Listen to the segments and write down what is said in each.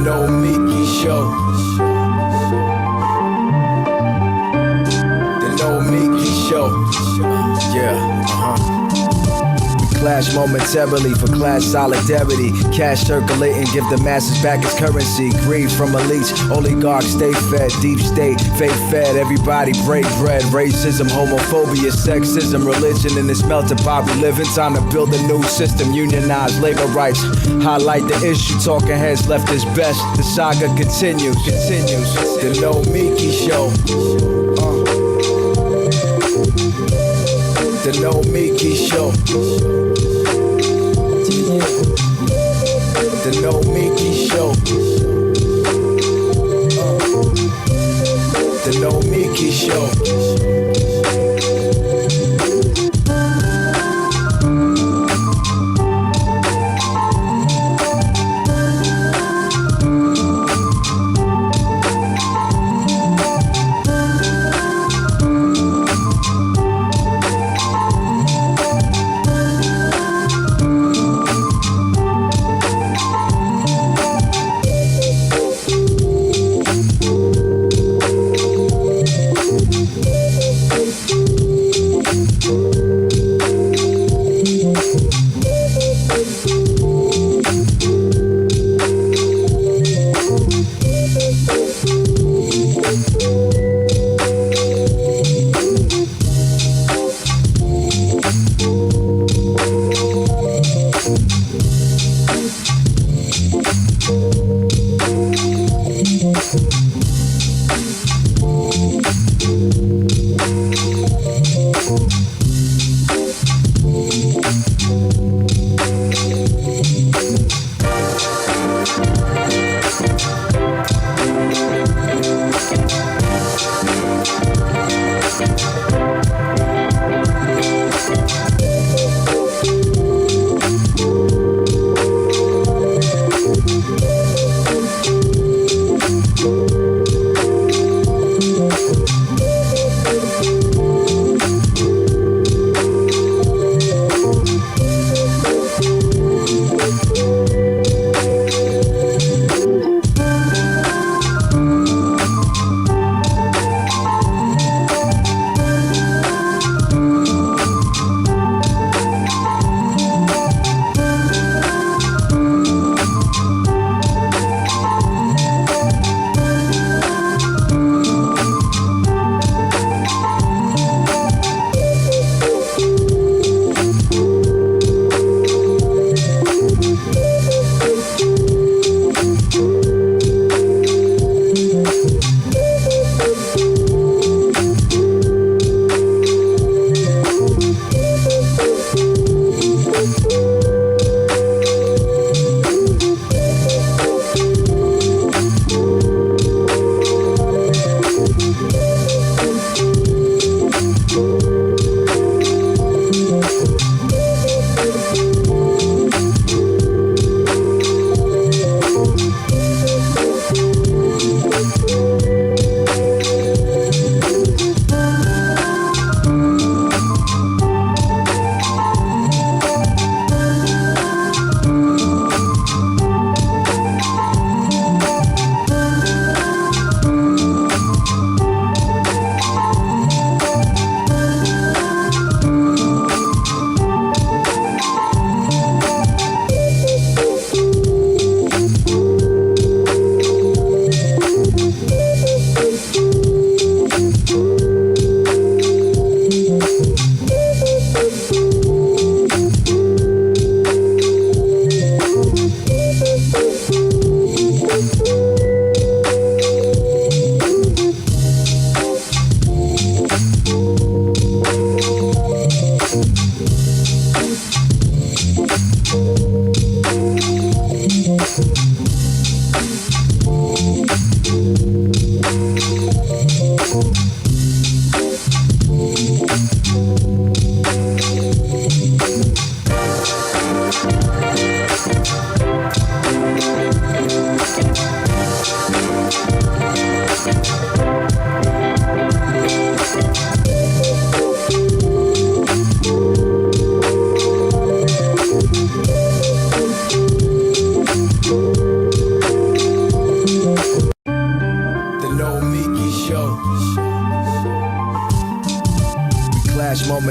Nomiki Show. The Nomiki Show. Yeah, Clash momentarily for class solidarity. Cash circulating, give the masses back its currency. Greed from elites, oligarchs stay fed. Deep state, fake fed, everybody break bread. Racism, homophobia, sexism, religion in this melting pot we live in. Time to build a new system, unionize labor rights. Highlight the issue, talking heads left is best. The saga continues. The Nomiki Show. The Nomiki Show. The Nomiki Show. The Nomiki Show.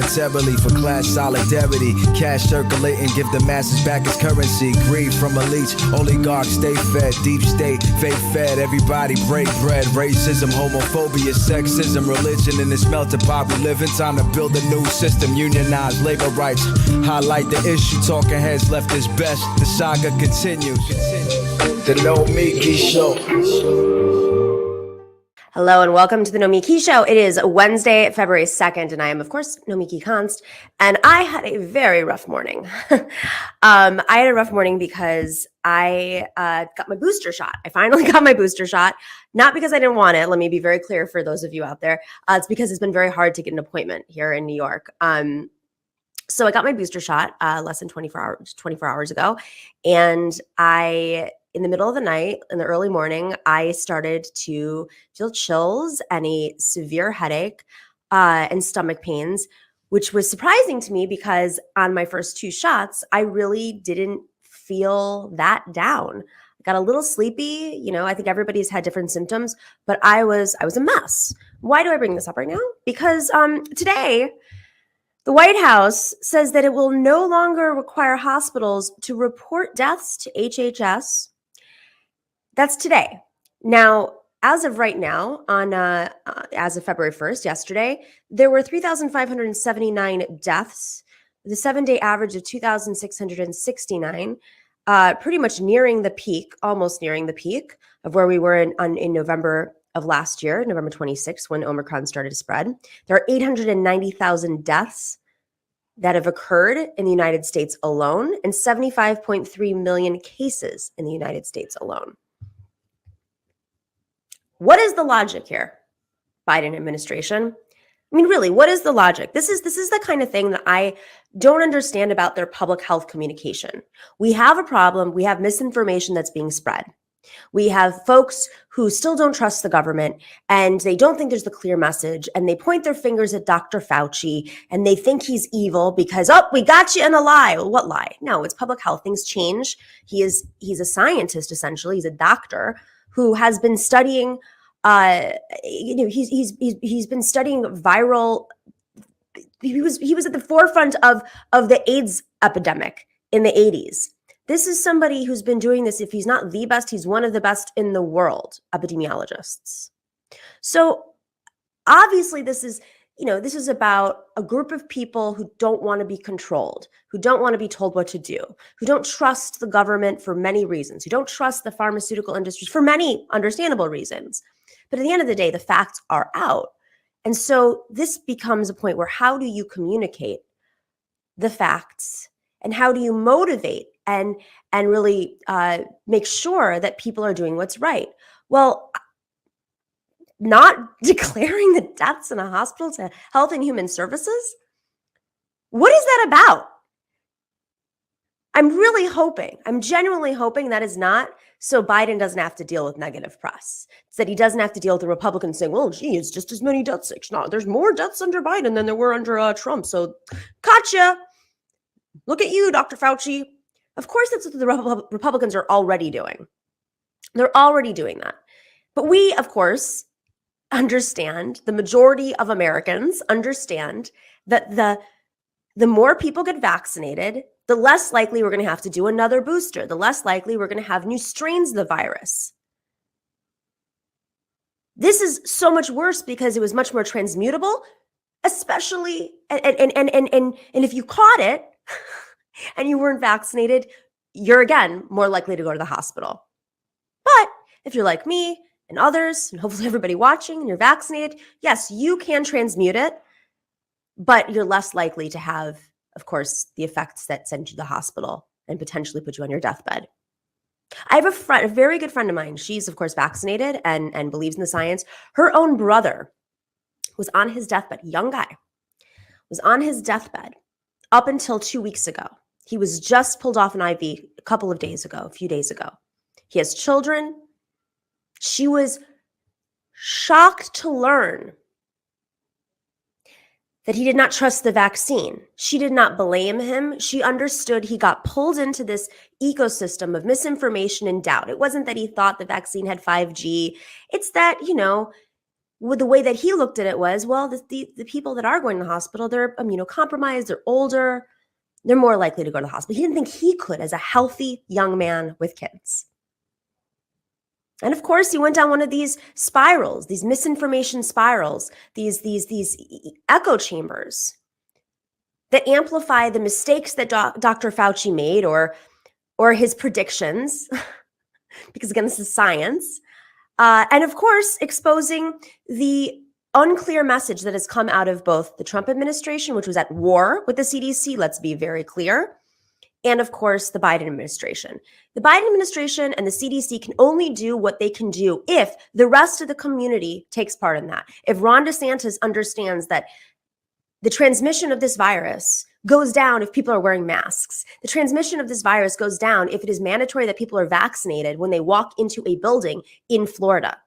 momentarily for class solidarity. Cash circulating, give the masses back its currency. Greed from elites, oligarchs stay fed. Deep state, fake fed, everybody break bread. Racism, homophobia, sexism, religion in this melting pot we live in. Time to build a new system, unionize labor rights. Highlight the issue, talking heads left is best. The saga continues. The Nomiki Show. Hello and welcome to the Nomiki Show. It is Wednesday, February 2nd, and I am, of course, Nomiki Const, and I had a very rough morning. I had a rough morning because I got my booster shot. I finally got my booster shot, not because I didn't want it. Let me be very clear for those of you out there. It's because it's been very hard to get an appointment here in New York. So I got my booster shot less than 24 hours ago, and in the middle of the night, in the early morning, I started to feel chills and a severe headache and stomach pains, which was surprising to me because on my first 2 shots, I really didn't feel that down. I got a little sleepy. You know, I think everybody's had different symptoms, but I was a mess. Why do I bring this up right now? Because today, the White House says that it will no longer require hospitals to report deaths to HHS. That's today. Now, as of right now, as of February 1st, yesterday, there were 3,579 deaths, the 7-day average of 2,669, pretty much nearing the peak, almost nearing the peak of where we were in November of last year, November 26th, when Omicron started to spread. There are 890,000 deaths that have occurred in the United States alone and 75.3 million cases in the United States alone. What is the logic here, Biden administration? I mean, really, what is the logic? This is the kind of thing that I don't understand about their public health communication. We have a problem. We have misinformation that's being spread. We have folks who still don't trust the government and they don't think there's the clear message, and they point their fingers at Dr. Fauci and they think he's evil because, oh, we got you in a lie. Well, what lie? No, it's public health. Things change. He's a scientist, essentially. He's a doctor who has been studying, he's been studying viral. He was at the forefront of the AIDS epidemic in the 80s. This is somebody who's been doing this. If he's not the best, he's one of the best in the world, epidemiologists. So obviously this is about a group of people who don't want to be controlled, who don't want to be told what to do, who don't trust the government for many reasons, who don't trust the pharmaceutical industries for many understandable reasons. But at the end of the day, the facts are out. And so this becomes a point where how do you communicate the facts and how do you motivate and really make sure that people are doing what's right? Well, not declaring the deaths in a hospital to Health and Human Services? What is that about? I'm genuinely hoping that is not so Biden doesn't have to deal with negative press. It's that he doesn't have to deal with the Republicans saying, well, gee, it's just as many deaths. No, there's more deaths under Biden than there were under Trump. So gotcha. Look at you, Dr. Fauci. Of course, that's what the Republicans are already doing. They're already doing that. But we, of course, understand, the majority of Americans understand that the more people get vaccinated, the less likely we're going to have to do another booster, the less likely we're going to have new strains of the virus. This is so much worse because it was much more transmutable, especially, and if you caught it and you weren't vaccinated, you're again more likely to go to the hospital. But if you're like me and others, and hopefully everybody watching, and you're vaccinated, yes, you can transmute it, but you're less likely to have, of course, the effects that send you to the hospital and potentially put you on your deathbed. I have a very good friend of mine. She's, of course, vaccinated and believes in the science. Her own brother was on his deathbed, young guy, was on his deathbed up until 2 weeks ago. He was just pulled off an IV a few days ago. He has children. She was shocked to learn that he did not trust the vaccine. She did not blame him. She understood he got pulled into this ecosystem of misinformation and doubt. It wasn't that he thought the vaccine had 5G. It's that, the way that he looked at it was, well, the people that are going to the hospital, they're immunocompromised, they're older, they're more likely to go to the hospital. He didn't think he could as a healthy young man with kids. And of course, he went down one of these spirals, these misinformation spirals, these echo chambers that amplify the mistakes that Dr. Fauci made or his predictions, because again, this is science. And of course, exposing the unclear message that has come out of both the Trump administration, which was at war with the CDC, let's be very clear, and of course, the Biden administration. The Biden administration and the CDC can only do what they can do if the rest of the community takes part in that. If Ron DeSantis understands that the transmission of this virus goes down if people are wearing masks. The transmission of this virus goes down if it is mandatory that people are vaccinated when they walk into a building in Florida.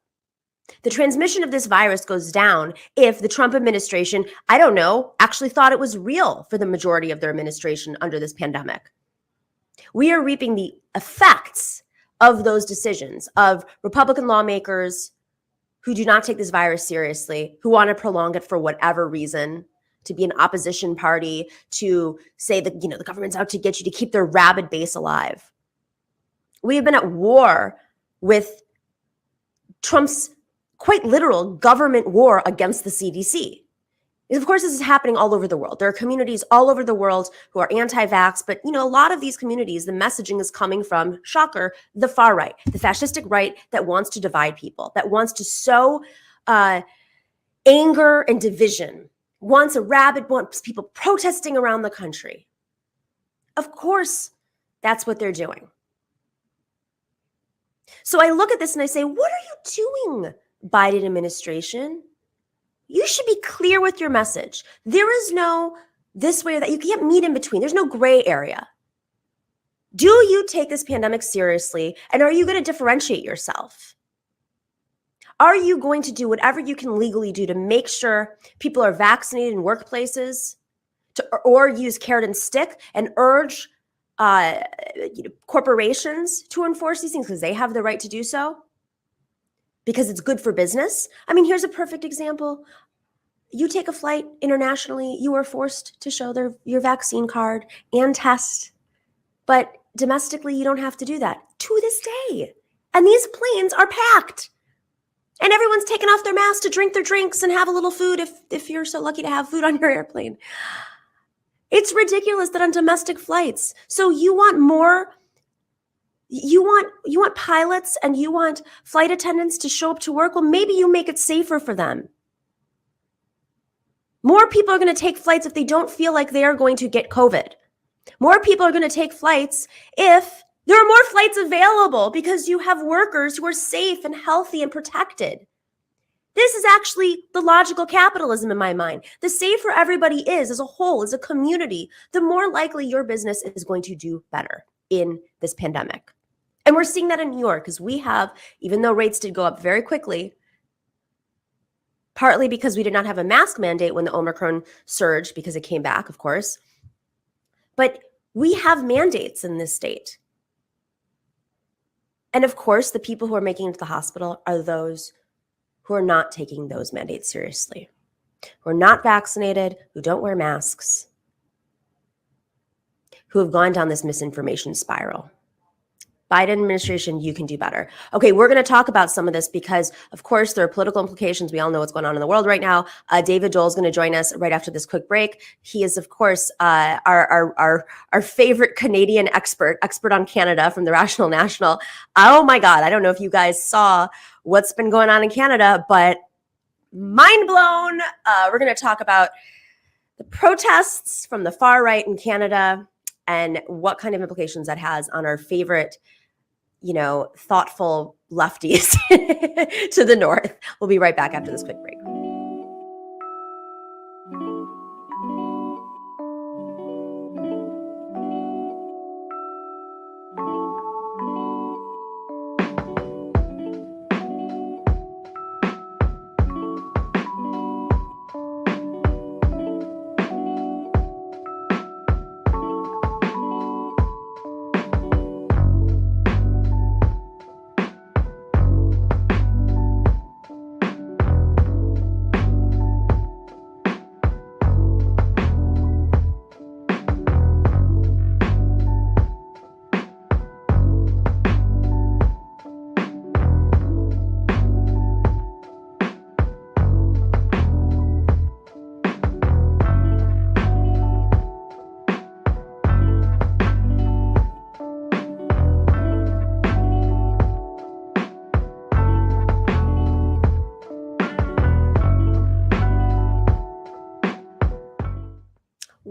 The transmission of this virus goes down if the Trump administration, I don't know, actually thought it was real for the majority of their administration under this pandemic. We are reaping the effects of those decisions of Republican lawmakers who do not take this virus seriously, who want to prolong it for whatever reason, to be an opposition party, to say that, the government's out to get you, to keep their rabid base alive. We have been at war with Trump's quite literal government war against the CDC. Of course, this is happening all over the world. There are communities all over the world who are anti-vax, but a lot of these communities, the messaging is coming from, shocker, the far right, the fascistic right that wants to divide people, that wants to sow anger and division, wants people protesting around the country. Of course, that's what they're doing. So I look at this and I say, what are you doing, Biden administration? You should be clear with your message. There is no this way or that. You can't meet in between. There's no gray area. Do you take this pandemic seriously? And are you going to differentiate yourself? Are you going to do whatever you can legally do to make sure people are vaccinated in workplaces, or use carrot and stick and urge corporations to enforce these things because they have the right to do so? Because it's good for business. I mean, here's a perfect example. You take a flight internationally, you are forced to show your vaccine card and test. But domestically, you don't have to do that to this day. And these planes are packed. And everyone's taking off their masks to drink their drinks and have a little food if you're so lucky to have food on your airplane. It's ridiculous that on domestic flights. So you want more. You want pilots and you want flight attendants to show up to work? Well, maybe you make it safer for them. More people are going to take flights if they don't feel like they are going to get COVID. More people are going to take flights if there are more flights available because you have workers who are safe and healthy and protected. This is actually the logical capitalism in my mind. The safer everybody is as a whole, as a community, the more likely your business is going to do better in this pandemic. And we're seeing that in New York because we have, even though rates did go up very quickly, partly because we did not have a mask mandate when the Omicron surged because it came back, of course. But we have mandates in this state. And of course, the people who are making it to the hospital are those who are not taking those mandates seriously, who are not vaccinated, who don't wear masks, who have gone down this misinformation spiral. Biden administration, you can do better. Okay, we're going to talk about some of this because, of course, there are political implications. We all know what's going on in the world right now. David Doel is going to join us right after this quick break. He is, of course, our favorite Canadian expert on Canada from the Rational National. Oh my God, I don't know if you guys saw what's been going on in Canada, but mind blown. We're going to talk about the protests from the far right in Canada and what kind of implications that has on our favorite, thoughtful lefties to the north. We'll be right back after this quick break.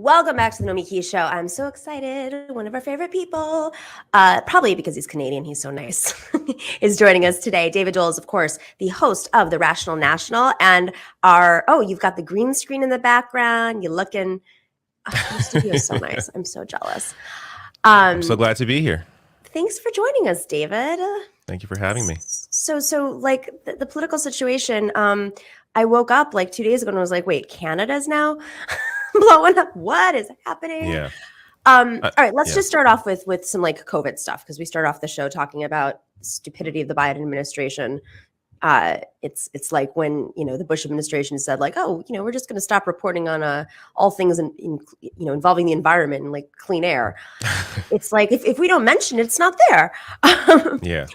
Welcome back to the Nomiki Show. I'm so excited. One of our favorite people, probably because he's Canadian, he's so nice, is joining us today. David Doel is, of course, the host of The Rational National. And you've got the green screen in the background. You're looking, your studio is so nice. I'm so jealous. I'm so glad to be here. Thanks for joining us, David. Thank you for having me. So like the political situation, I woke up like 2 days ago and was like, wait, Canada's now blowing up. What is happening? Yeah. All right, let's just start off with some like COVID stuff, because we start off the show talking about stupidity of the Biden administration. It's like when, the Bush administration said like, we're just going to stop reporting on all things involving the environment and like clean air. It's like, if we don't mention it, it's not there. Yeah.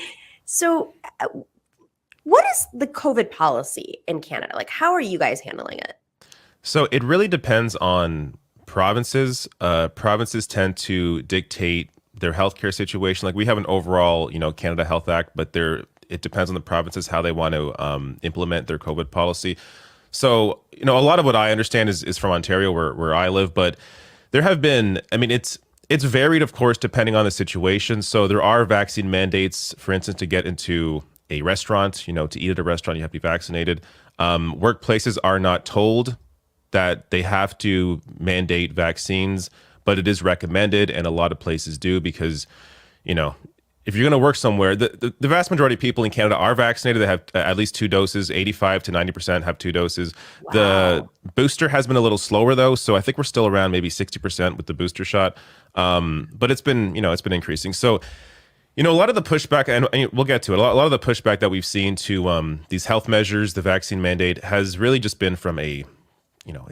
So what is the COVID policy in Canada? Like, how are you guys handling it? So it really depends on provinces. Provinces tend to dictate their healthcare situation. Like we have an overall, Canada Health Act, but it depends on the provinces how they want to implement their COVID policy. So, a lot of what I understand is from Ontario, where I live, but there have been, it's varied, of course, depending on the situation. So there are vaccine mandates, for instance, to get into a restaurant, to eat at a restaurant, you have to be vaccinated. Workplaces are not told that they have to mandate vaccines, but it is recommended, and a lot of places do because, if you're going to work somewhere, the vast majority of people in Canada are vaccinated. They have at least 2 doses. 85 to 90% have 2 doses. Wow. The booster has been a little slower though, so I think we're still around maybe 60% with the booster shot. But it's been, it's been increasing. So, a lot of the pushback, and we'll get to it. A lot of the pushback that we've seen to these health measures, the vaccine mandate, has really just been from a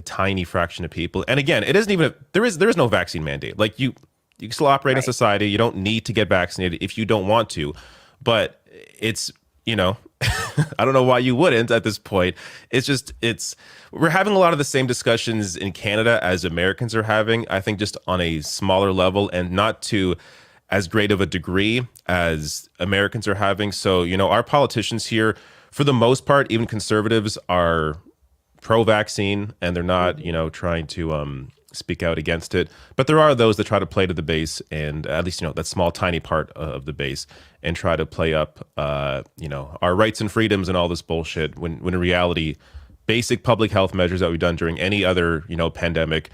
tiny fraction of people. And again, it isn't even there is no vaccine mandate. Like you can still operate in society. You don't need to get vaccinated if you don't want to. But it's, I don't know why you wouldn't at this point. We're having a lot of the same discussions in Canada as Americans are having, I think just on a smaller level and not to as great of a degree as Americans are having. So, our politicians here, for the most part, even conservatives are pro-vaccine and they're not, trying to speak out against it. But there are those that try to play to the base and at least, that small, tiny part of the base and try to play up, our rights and freedoms and all this bullshit when in reality, basic public health measures that we've done during any other, pandemic,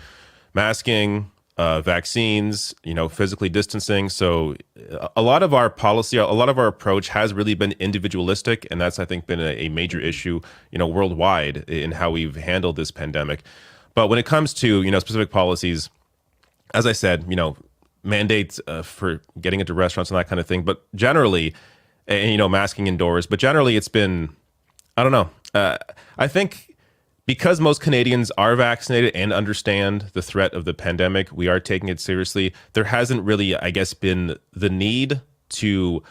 masking, vaccines, physically distancing. So a lot of our policy, a lot of our approach has really been individualistic. And that's, I think, been a major issue, worldwide in how we've handled this pandemic. But when it comes to, specific policies, as I said, mandates for getting into restaurants and that kind of thing. But generally, and, masking indoors. But generally, it's been, I don't know. I think because most Canadians are vaccinated and understand the threat of the pandemic, we are taking it seriously. There hasn't really, I guess, been the need to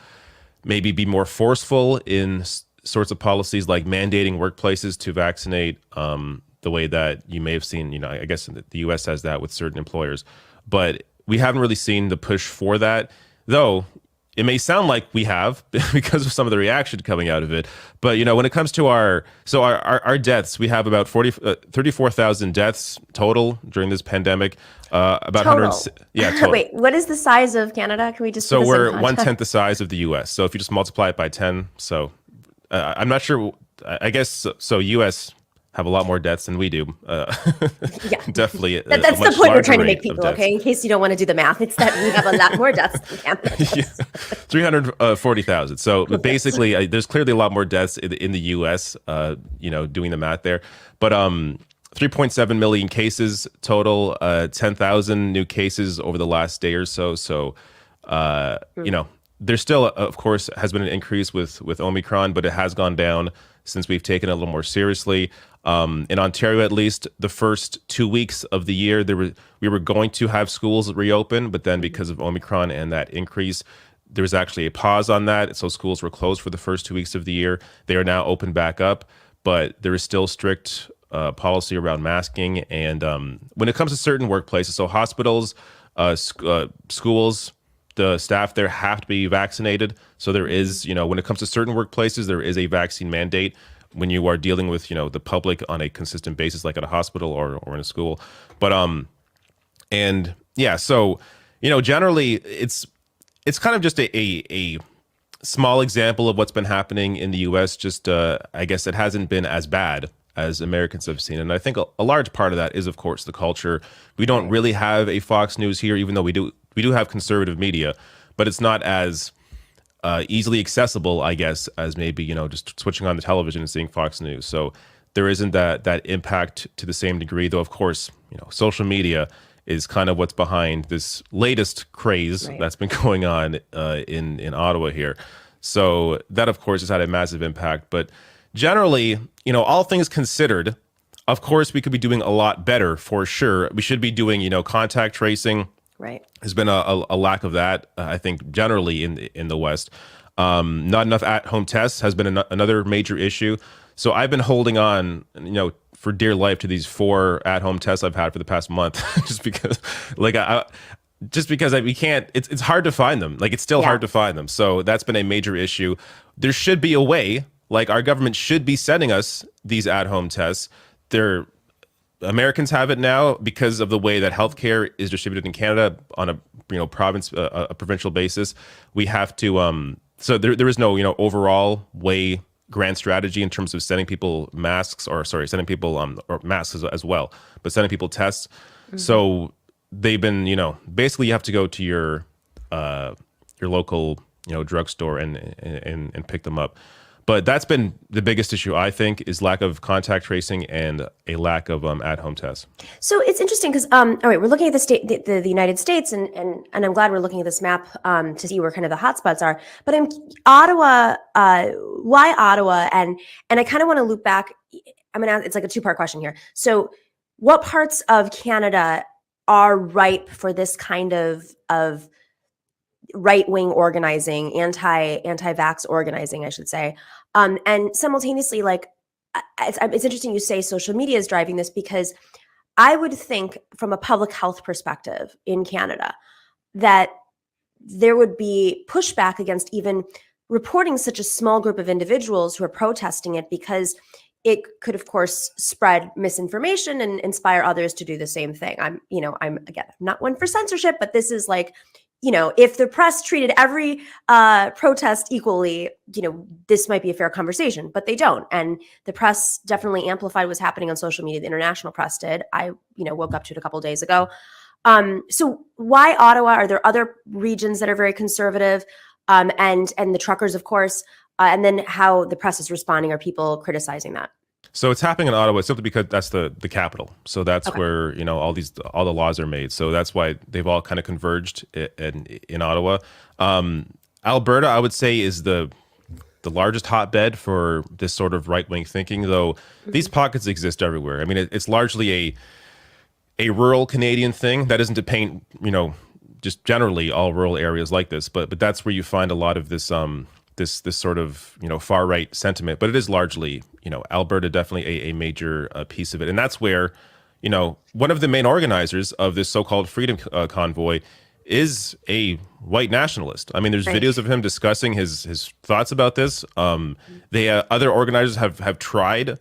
maybe be more forceful in sorts of policies like mandating workplaces to vaccinate the way that you may have seen, I guess the US has that with certain employers. But we haven't really seen the push for that, though it may sound like we have because of some of the reaction coming out of it. But, when it comes to our deaths, we have about 34,000 deaths total during this pandemic. About total. 100. Yeah, total. Wait, what is the size of Canada? Can we just So we're 1/10 the size of the US. So if you just multiply it by 10, so I'm not sure. I guess so. US have a lot more deaths than we do. Yeah, definitely. That's the point we're trying to make people, okay? In case you don't want to do the math, it's that we have a lot more deaths than Canada. Yeah. 340,000. So basically, there's clearly a lot more deaths in the U.S., doing the math there. But 3.7 million cases total, 10,000 new cases over the last day or so. So, there's still, of course, has been an increase with Omicron, but it has gone down since we've taken it a little more seriously. In Ontario, at least, the first 2 weeks of the year, we were going to have schools reopen, but then because of Omicron and that increase, there was actually a pause on that. So schools were closed for the first 2 weeks of the year. They are now open back up, but there is still strict policy around masking. And when it comes to certain workplaces, so hospitals, schools, the staff there have to be vaccinated. So there is, when it comes to certain workplaces, there is a vaccine mandate when you are dealing with, the public on a consistent basis, like at a hospital or in a school. But And yeah, so generally it's kind of just a small example of what's been happening in the U.S. Just I guess it hasn't been as bad as Americans have seen, and I think a large part of that is, of course, the culture. We don't really have a Fox News here, even though we do have conservative media, but it's not as easily accessible, I guess, as maybe just switching on the television and seeing Fox News. So there isn't that impact to the same degree, though. Of course, social media is kind of what's behind this latest craze that's been going on in Ottawa here. So that, of course, has had a massive impact. But generally, all things considered, of course, we could be doing a lot better for sure. We should be doing, contact tracing. Right. There's been a lack of that, I think, generally in the West. Not enough at-home tests has been another major issue. So I've been holding on, for dear life to these 4 at-home tests I've had for the past month, just because, we can't. It's hard to find them. It's still hard to find them. So that's been a major issue. There should be a way. Our government should be sending us these at-home tests. Americans have it now because of the way that healthcare is distributed in Canada on a a provincial basis. We have to. So there is no overall way. Grand strategy in terms of sending people masks, sending people or masks as well, but sending people tests. Mm-hmm. So they've been, basically you have to go to your local, drugstore and pick them up. But that's been the biggest issue, I think, is lack of contact tracing and a lack of at-home tests. So it's interesting because, all right, we're looking at the United States, and I'm glad we're looking at this map to see where kind of the hotspots are. But in Ottawa, why Ottawa? And I kind of want to loop back. It's like a 2-part question here. So what parts of Canada are ripe for this kind of right-wing organizing, anti-vax organizing, I should say. And simultaneously, it's interesting you say social media is driving this, because I would think from a public health perspective in Canada that there would be pushback against even reporting such a small group of individuals who are protesting it, because it could, of course, spread misinformation and inspire others to do the same thing. I'm again, not one for censorship, but this is if the press treated every protest equally, this might be a fair conversation, but they don't. And the press definitely amplified what's happening on social media. The international press did. I, woke up to it a couple of days ago. So why Ottawa? Are there other regions that are very conservative? And the truckers, of course. And then how the press is responding. Are people criticizing that? So it's happening in Ottawa simply because that's the capital. So that's where all the laws are made. So that's why they've all kind of converged in Ottawa. Alberta, I would say, is the largest hotbed for this sort of right wing thinking. Though these pockets exist everywhere. It's largely a rural Canadian thing. That isn't to paint just generally all rural areas like this, but that's where you find a lot of this this sort of far right sentiment. But it is largely Alberta, definitely a major piece of it, and that's where one of the main organizers of this so-called freedom convoy is a white nationalist. There's videos of him discussing his thoughts about this. Other organizers have tried,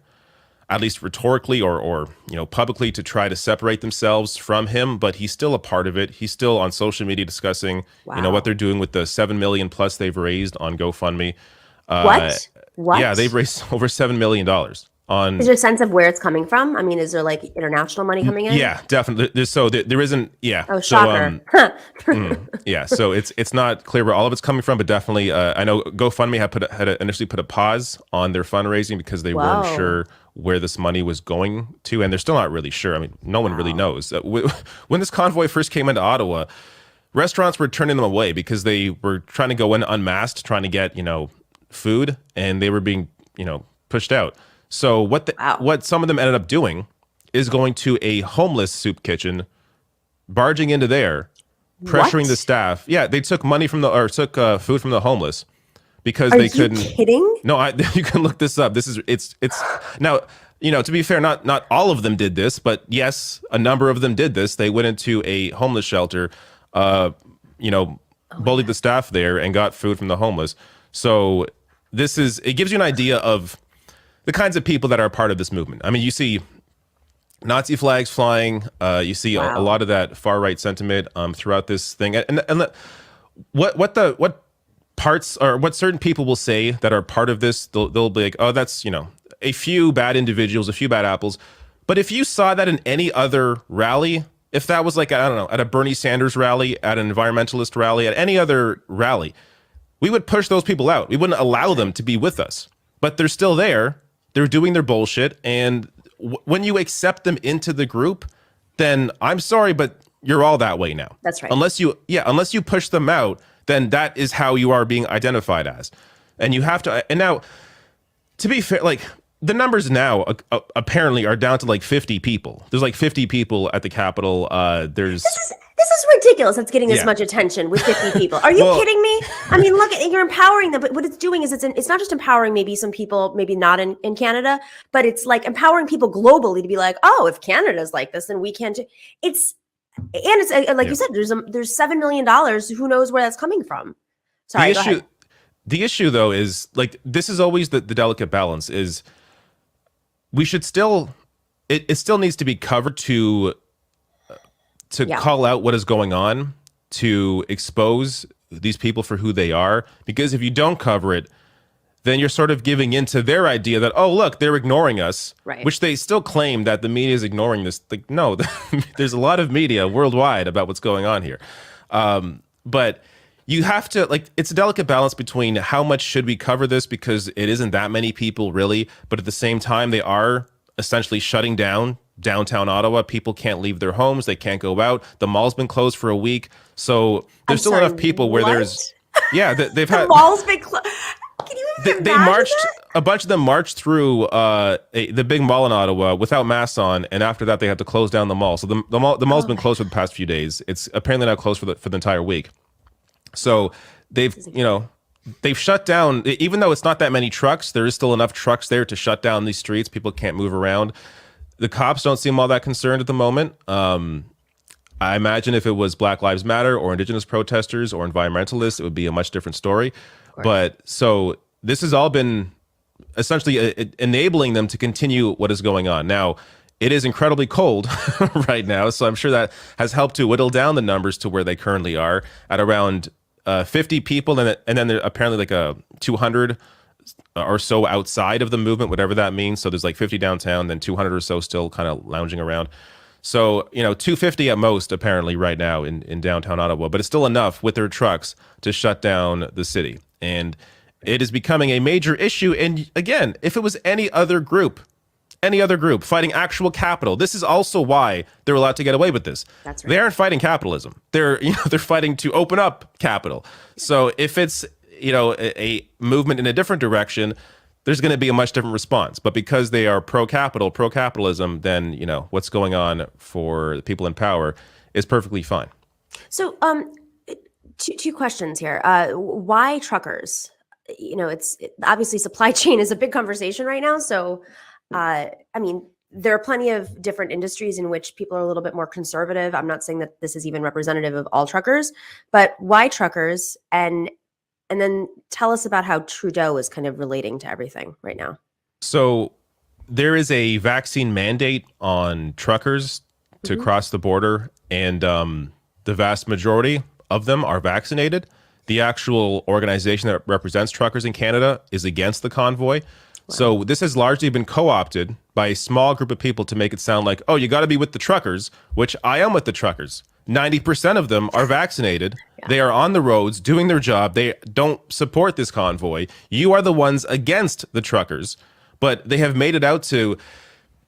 at least rhetorically or publicly, to try to separate themselves from him, but he's still a part of it. He's still on social media discussing, what they're doing with the $7 million plus they've raised on GoFundMe. What? Yeah, they've raised over $7 million. Is there a sense of where it's coming from? Is there international money coming in? Yeah, definitely. There isn't. Yeah. Oh, shocker. Yeah. So it's not clear where all of it's coming from, but definitely, I know GoFundMe had initially put a pause on their fundraising because they weren't sure where this money was going to, and they're still not really sure. No one really knows. When this convoy first came into Ottawa, restaurants were turning them away because they were trying to go in unmasked, trying to get food, and they were being pushed out. So what some of them ended up doing is going to a homeless soup kitchen, barging into there, pressuring the staff. Yeah, they took money took food from the homeless because they couldn't. Are you kidding? No, you can look this up. It's now, to be fair, not all of them did this, but yes, a number of them did this. They went into a homeless shelter, bullied the staff there and got food from the homeless. So it gives you an idea of the kinds of people that are a part of this movement. You see Nazi flags flying. You see a Wow. lot of that far right sentiment throughout this thing. And what parts or what certain people will say that are part of this, they'll be like, oh, that's, a few bad individuals, a few bad apples. But if you saw that in any other rally, if that was like, I don't know, at a Bernie Sanders rally, at an environmentalist rally, at any other rally, we would push those people out. We wouldn't allow them to be with us. But they're still there. They're doing their bullshit. And when you accept them into the group, then I'm sorry, but you're all that way now. That's right. Unless you push them out, then that is how you are being identified as. And you have to, and now, to be fair, like, the numbers now apparently are down to like 50 people. There's like 50 people at the Capitol. This is ridiculous. It's getting this much attention with 50 people. Are you kidding me? I mean, look, you're empowering them, but what it's doing is it's not just empowering maybe some people, maybe not in Canada, but it's like empowering people globally to be like, oh, if Canada's like this, then we can too. It's like you said, there's $7 million. Who knows where that's coming from? Sorry, go ahead. The issue though is like, this is always the delicate balance is, we should still, it still needs to be covered to call out what is going on, to expose these people for who they are. Because if you don't cover it, then you're sort of giving into their idea that, oh, look, they're ignoring us, right. Which they still claim that the media is ignoring this. Like, no, there's a lot of media worldwide about what's going on here. But you have to, like, it's a delicate balance between how much should we cover this because it isn't that many people really, but at the same time, they are essentially shutting down downtown Ottawa. People can't leave their homes. They can't go out. The mall's been closed for a week. So there's enough people where there's, they've had. The mall's been closed. Can you even they marched, a bunch of them marched through the big mall in Ottawa without masks on, and after that they had to close down the mall. So the mall's been closed for the past few days. It's apparently not closed for the entire week. So they've shut down, even though it's not that many trucks, there is still enough trucks there to shut down these streets. People can't move around. The cops don't seem all that concerned at the moment. I imagine if it was Black Lives Matter or Indigenous protesters or environmentalists, it would be a much different story. But so this has all been essentially enabling them to continue what is going on. Now, it is incredibly cold right now, so I'm sure that has helped to whittle down the numbers to where they currently are at around 50 people, and then there apparently like a 200 or so outside of the movement, whatever that means. So there's like 50 downtown, then 200 or so still kind of lounging around. So, 250 at most apparently right now in downtown Ottawa, but it's still enough with their trucks to shut down the city. And it is becoming a major issue. And again, if it was any other group fighting actual capital, this is also why they're allowed to get away with this. That's right. They aren't fighting capitalism. They're fighting to open up capital. So if it's, a movement in a different direction, there's going to be a much different response. But because they are pro-capital, pro-capitalism, then, what's going on for the people in power is perfectly fine. So, two questions here. Why truckers? It's obviously supply chain is a big conversation right now. So, there are plenty of different industries in which people are a little bit more conservative. I'm not saying that this is even representative of all truckers, but why truckers? And then tell us about how Trudeau is kind of relating to everything right now. So there is a vaccine mandate on truckers to cross the border, and the vast majority of them are vaccinated. The actual organization that represents truckers in Canada is against the convoy. Wow. So this has largely been co-opted by a small group of people to make it sound like, oh, you got to be with the truckers, which I am with the truckers. 90% of them are vaccinated. Yeah. They are on the roads doing their job. They don't support this convoy. You are the ones against the truckers, but they have made it out to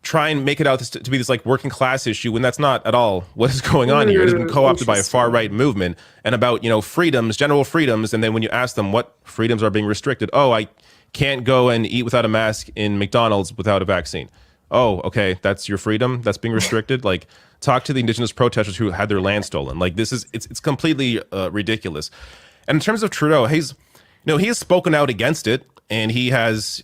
try and make it out to be this like working class issue when that's not at all what is going on here. It has been co-opted by a far right movement and about, freedoms, general freedoms. And then when you ask them what freedoms are being restricted, oh, I can't go and eat without a mask in McDonald's without a vaccine. Oh, okay, that's your freedom that's being restricted. Like, talk to the Indigenous protesters who had their land stolen. Like, it's completely ridiculous. And in terms of Trudeau, he has spoken out against it, and he has,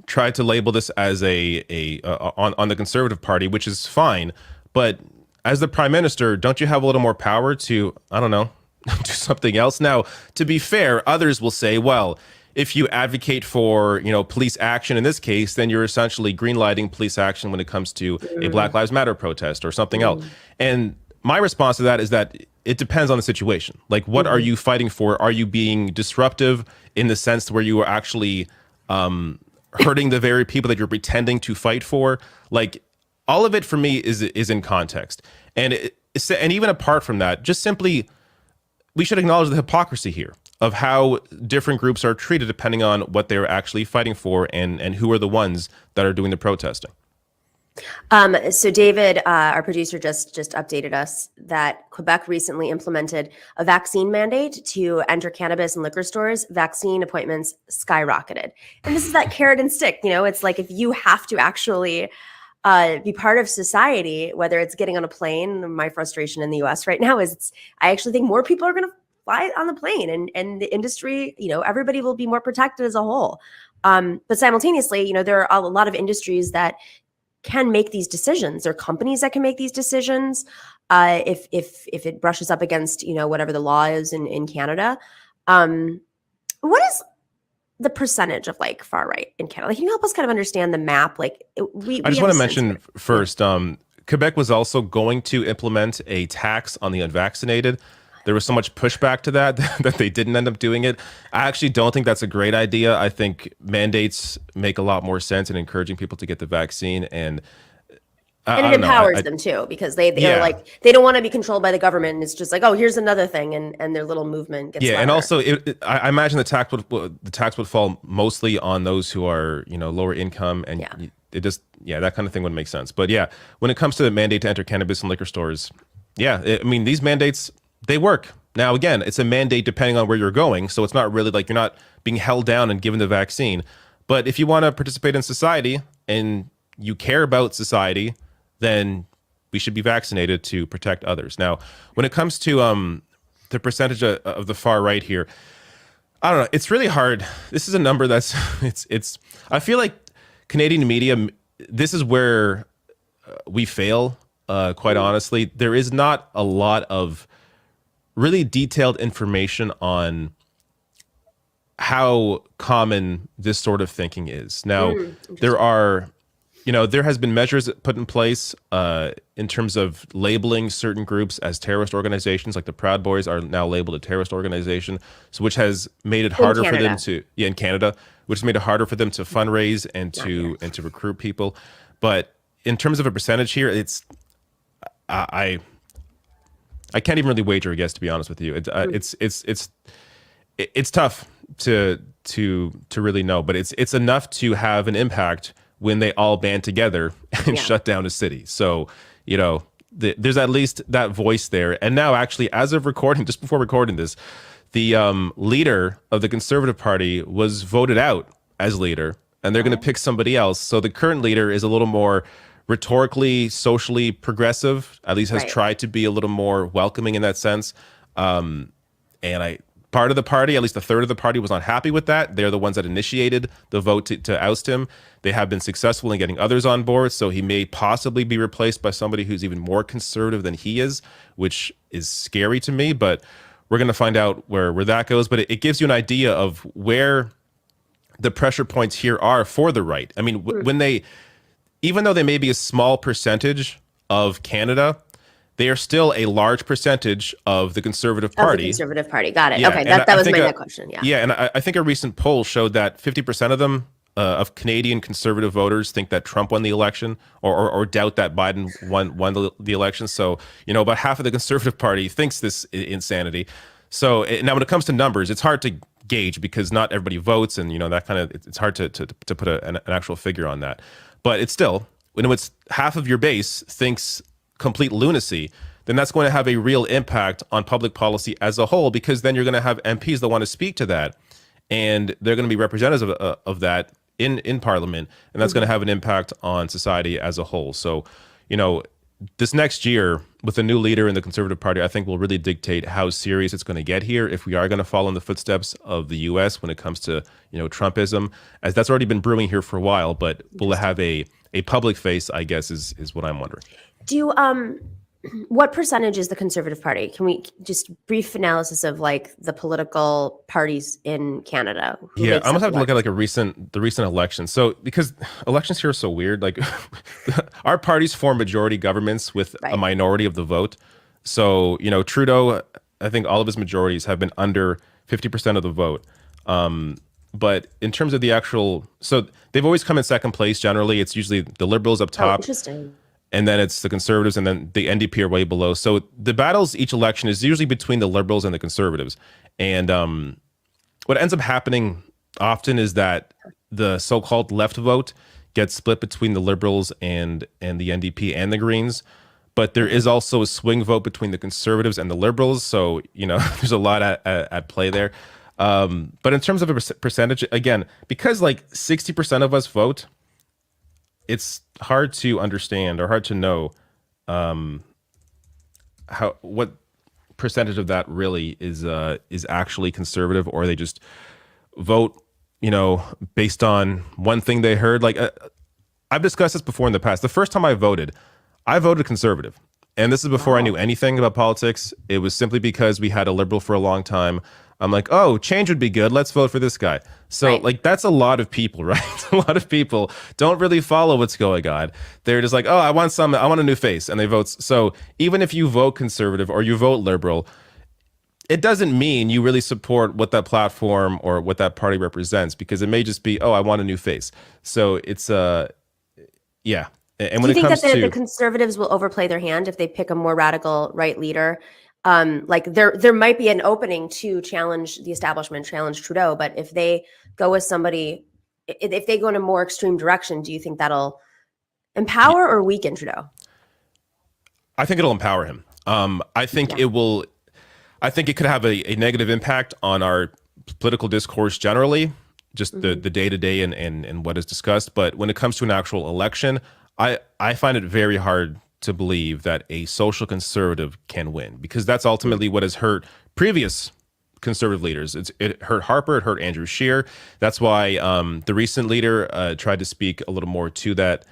tried to label this as on the Conservative Party, which is fine. But as the Prime Minister, don't you have a little more power to, I don't know, do something else? Now, to be fair, others will say, well, if you advocate for, police action in this case, then you're essentially greenlighting police action when it comes to a Black Lives Matter protest or something else. And my response to that is that it depends on the situation. Like, what are you fighting for? Are you being disruptive in the sense where you are actually hurting the very people that you're pretending to fight for? Like, all of it for me is in context. And and even apart from that, just simply, we should acknowledge the hypocrisy here of how different groups are treated depending on what they're actually fighting for and who are the ones that are doing the protesting. So David, our producer, just updated us that Quebec recently implemented a vaccine mandate to enter cannabis and liquor stores. Vaccine appointments skyrocketed. And this is that carrot and stick. It's like, if you have to actually be part of society, whether it's getting on a plane. My frustration in the US right now is I actually think more people are going to fly on the plane, and the industry, everybody will be more protected as a whole. But simultaneously, there are a lot of industries that can make these decisions. There are companies that can make these decisions if it brushes up against whatever the law is in Canada. What is the percentage of like far right in Canada? Like, can you help us kind of understand the map? Like, I just want to mention first, Quebec was also going to implement a tax on the unvaccinated. There was so much pushback to that they didn't end up doing it. I actually don't think that's a great idea. I think mandates make a lot more sense in encouraging people to get the vaccine, and it empowers them too, because they're like, they don't want to be controlled by the government. And it's just like, oh, here's another thing, and their little movement gets louder. And also, I imagine the tax would fall mostly on those who are lower income, and it just that kind of thing would make sense. But when it comes to the mandate to enter cannabis and liquor stores, these mandates, they work. Now, again, it's a mandate depending on where you're going. So it's not really like you're not being held down and given the vaccine. But if you want to participate in society and you care about society, then we should be vaccinated to protect others. Now, when it comes to the percentage of the far right here, I don't know. It's really hard. This is a number that's it's. I feel like Canadian media, this is where we fail. Quite honestly, there is not a lot of really detailed information on how common this sort of thinking is. Now, there has been measures put in place in terms of labeling certain groups as terrorist organizations, like the Proud Boys are now labeled a terrorist organization, so which has made it harder for them to in Canada, which has made it harder for them to fundraise and to recruit people. But in terms of a percentage here, it's I can't even really wager a guess, to be honest with you. It's tough to really know, but it's enough to have an impact when they all band together and shut down a city. So, there's at least that voice there. And now, actually, as of recording, just before recording this, the leader of the Conservative Party was voted out as leader, and they're going to pick somebody else. So the current leader is a little more rhetorically, socially progressive, at least has tried to be a little more welcoming in that sense. And part of the party, at least a third of the party, was not happy with that. They're the ones that initiated the vote to oust him. They have been successful in getting others on board, so he may possibly be replaced by somebody who's even more conservative than he is, which is scary to me, but we're going to find out where that goes. But it gives you an idea of where the pressure points here are for the right. I mean, when even though they may be a small percentage of Canada, they are still a large percentage of the Conservative Party. The Conservative Party, got it. Okay, that was my next question. Yeah, and I think a recent poll showed that 50% of them, of Canadian Conservative voters, think that Trump won the election, or doubt that Biden won the election. So, about half of the Conservative Party thinks this insanity. So now, when it comes to numbers, it's hard to gauge because not everybody votes, and that kind of it's hard to put an actual figure on that. But it's still, when it's half of your base thinks complete lunacy, then that's going to have a real impact on public policy as a whole, because then you're going to have MPs that want to speak to that, and they're going to be representatives of that in Parliament, and that's going to have an impact on society as a whole. So, this next year, with a new leader in the Conservative Party, I think will really dictate how serious it's going to get here if we are going to follow in the footsteps of the U.S. when it comes to, Trumpism, as that's already been brewing here for a while, but will it have a public face, I guess, is what I'm wondering. What percentage is the Conservative Party? Can we just brief analysis of like the political parties in Canada? Who Yeah, makes I'm gonna up have to look at what? like the recent election. So because elections here are so weird, like our parties form majority governments with a Right. minority of the vote. So Trudeau, I think all of his majorities have been under 50% of the vote. But in terms of the actual, so they've always come in second place. Generally, it's usually the Liberals up Oh, top, interesting. and then it's the Conservatives, and then the NDP are way below. So the battles each election is usually between the Liberals and the Conservatives. And what ends up happening often is that the so-called left vote gets split between the Liberals and the NDP and the Greens. But there is also a swing vote between the Conservatives and the Liberals. So there's a lot at play there. But in terms of a percentage, again, because like 60% of us vote, it's hard to understand or hard to know what percentage of that really is actually conservative, or they just vote based on one thing they heard. Like I've discussed this before in the past. The first time I voted conservative, and this is before I knew anything about politics. It was simply because we had a liberal for a long time. I'm like, oh, change would be good. Let's vote for this guy. So Right. like that's a lot of people, right? A lot of people don't really follow what's going on. They're just like, oh, I want a new face, and they vote. So even if you vote conservative or you vote liberal, it doesn't mean you really support what that platform or what that party represents, because it may just be, oh, I want a new face. So it's yeah. And Do when you it think comes that the to Conservatives will overplay their hand if they pick a more radical right leader? Like there might be an opening to challenge the establishment, challenge Trudeau, but if they go with somebody, if they go in a more extreme direction, do you think that'll empower or weaken Trudeau? I think it'll empower him. I think Yeah. it will. I think it could have a negative impact on our political discourse generally, just the day to day and what is discussed. But when it comes to an actual election, I find it very hard to believe that a social conservative can win, because that's ultimately what has hurt previous conservative leaders. It hurt Harper, it hurt Andrew Scheer. That's why the recent leader tried to speak a little more to that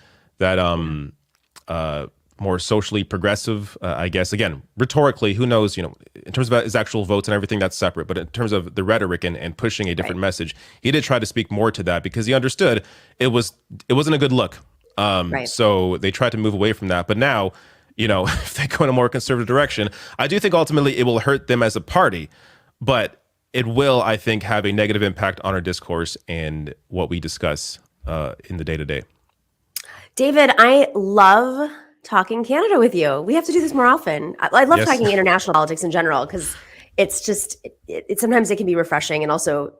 more socially progressive, I guess. Again, rhetorically, who knows, in terms of his actual votes and everything, that's separate. But in terms of the rhetoric and pushing a different message, he did try to speak more to that, because he understood it wasn't a good look. Right. So they tried to move away from that. But now, if they go in a more conservative direction, I do think ultimately it will hurt them as a party, but it will, I think, have a negative impact on our discourse and what we discuss in the day to day. David, I love talking Canada with you. We have to do this more often. I love Yes. talking international politics in general, because it's just it sometimes it can be refreshing, and also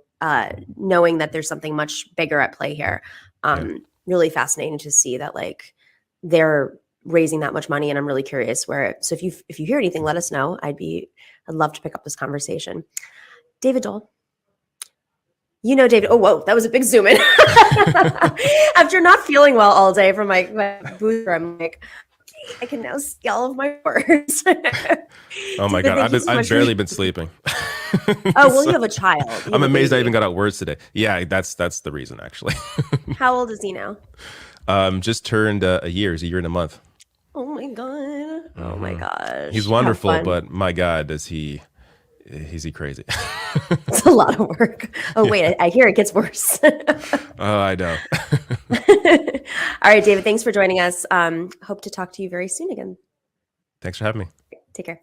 knowing that there's something much bigger at play here. Really fascinating to see that like they're raising that much money, and I'm really curious where. So if you hear anything, let us know. I'd love to pick up this conversation. David Doel. David. Oh, whoa, that was a big zoom in. After not feeling well all day from my booster, I'm like, okay, I can now see all of my words. Oh my David, God, thank you so I've much for- barely been sleeping. Oh, well, you have a child. You have I'm a amazed I baby. even got out words today. Yeah, that's the reason, actually. How old is he now? Just turned a year. It's a year and a month. Oh my god. Oh my gosh. He's How wonderful, fun. but my God, is he crazy? It's a lot of work. Oh wait, I hear it gets worse. Oh, I know. All right, David, thanks for joining us. Hope to talk to you very soon again. Thanks for having me. Take care.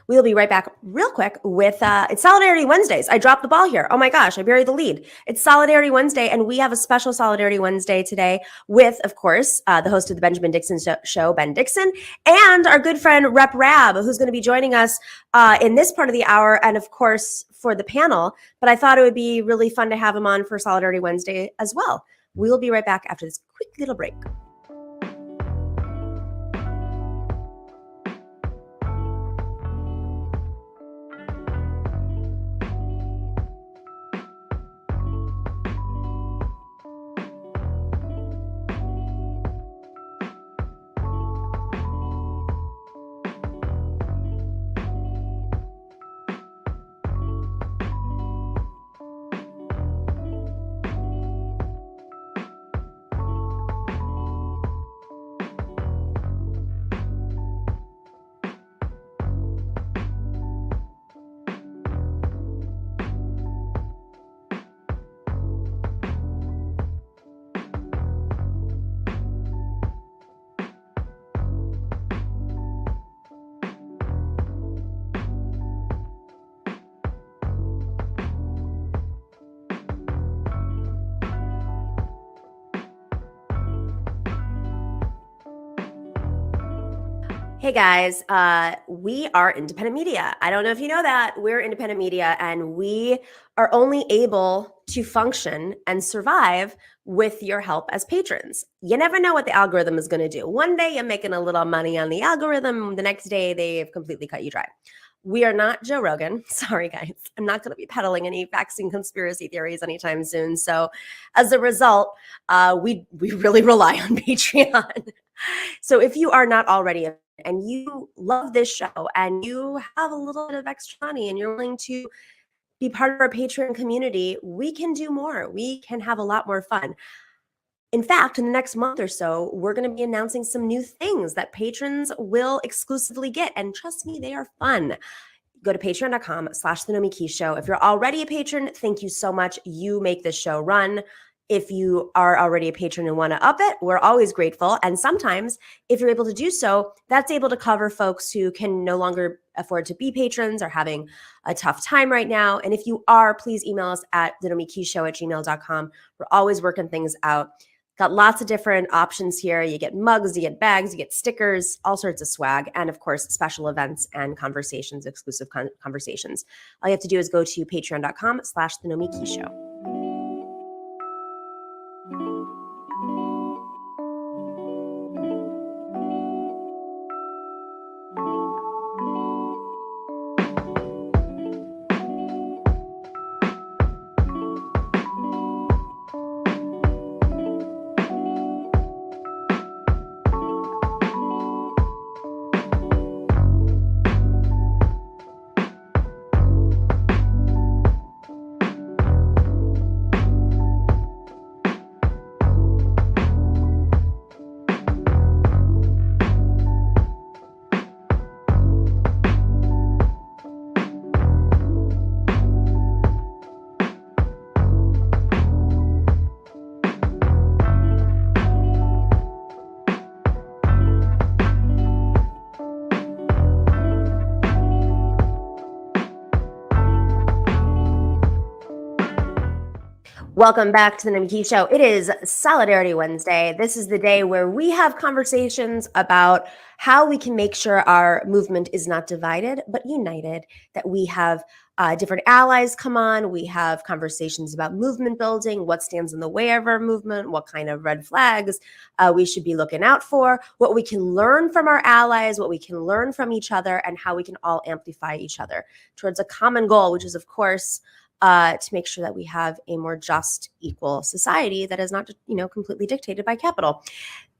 We'll be right back real quick with it's Solidarity Wednesdays. I dropped the ball here. Oh my gosh, I buried the lead. It's Solidarity Wednesday, and we have a special Solidarity Wednesday today with, of course, the host of the Benjamin Dixon Show, Ben Dixon, and our good friend Rabb, who's going to be joining us in this part of the hour, and of course for the panel. But I thought it would be really fun to have him on for Solidarity Wednesday as well. We'll be right back after this quick little break. Hey guys, we are independent media. I don't know if you know that. We're independent media and we are only able to function and survive with your help as patrons. You never know what the algorithm is going to do. One day you're making a little money on the algorithm. The next day they've completely cut you dry. We are not Joe Rogan. Sorry, guys. I'm not going to be peddling any vaccine conspiracy theories anytime soon. So as a result, we really rely on Patreon. So if you are not already and you love this show and you have a little bit of extra money and you're willing to be part of our Patreon community, we can do more. We can have a lot more fun. In fact, in the next month or so, we're going to be announcing some new things that patrons will exclusively get. And trust me, they are fun. Go to patreon.com/The Nomiki Show. If you're already a patron, thank you so much. You make this show run. If you are already a patron and want to up it, we're always grateful. And sometimes if you're able to do so, that's able to cover folks who can no longer afford to be patrons or having a tough time right now. And if you are, please email us at thenomikishow@gmail.com. We're always working things out. Got lots of different options here. You get mugs, you get bags, you get stickers, all sorts of swag, and of course, special events and conversations, exclusive conversations. All you have to do is go to patreon.com/The Nomiki Show. Welcome back to the Nomiki Show. It is Solidarity Wednesday. This is the day where we have conversations about how we can make sure our movement is not divided, but united, that we have different allies come on. We have conversations about movement building, what stands in the way of our movement, what kind of red flags we should be looking out for, what we can learn from our allies, what we can learn from each other, and how we can all amplify each other towards a common goal, which is, of course, to make sure that we have a more just, equal society that is not, completely dictated by capital.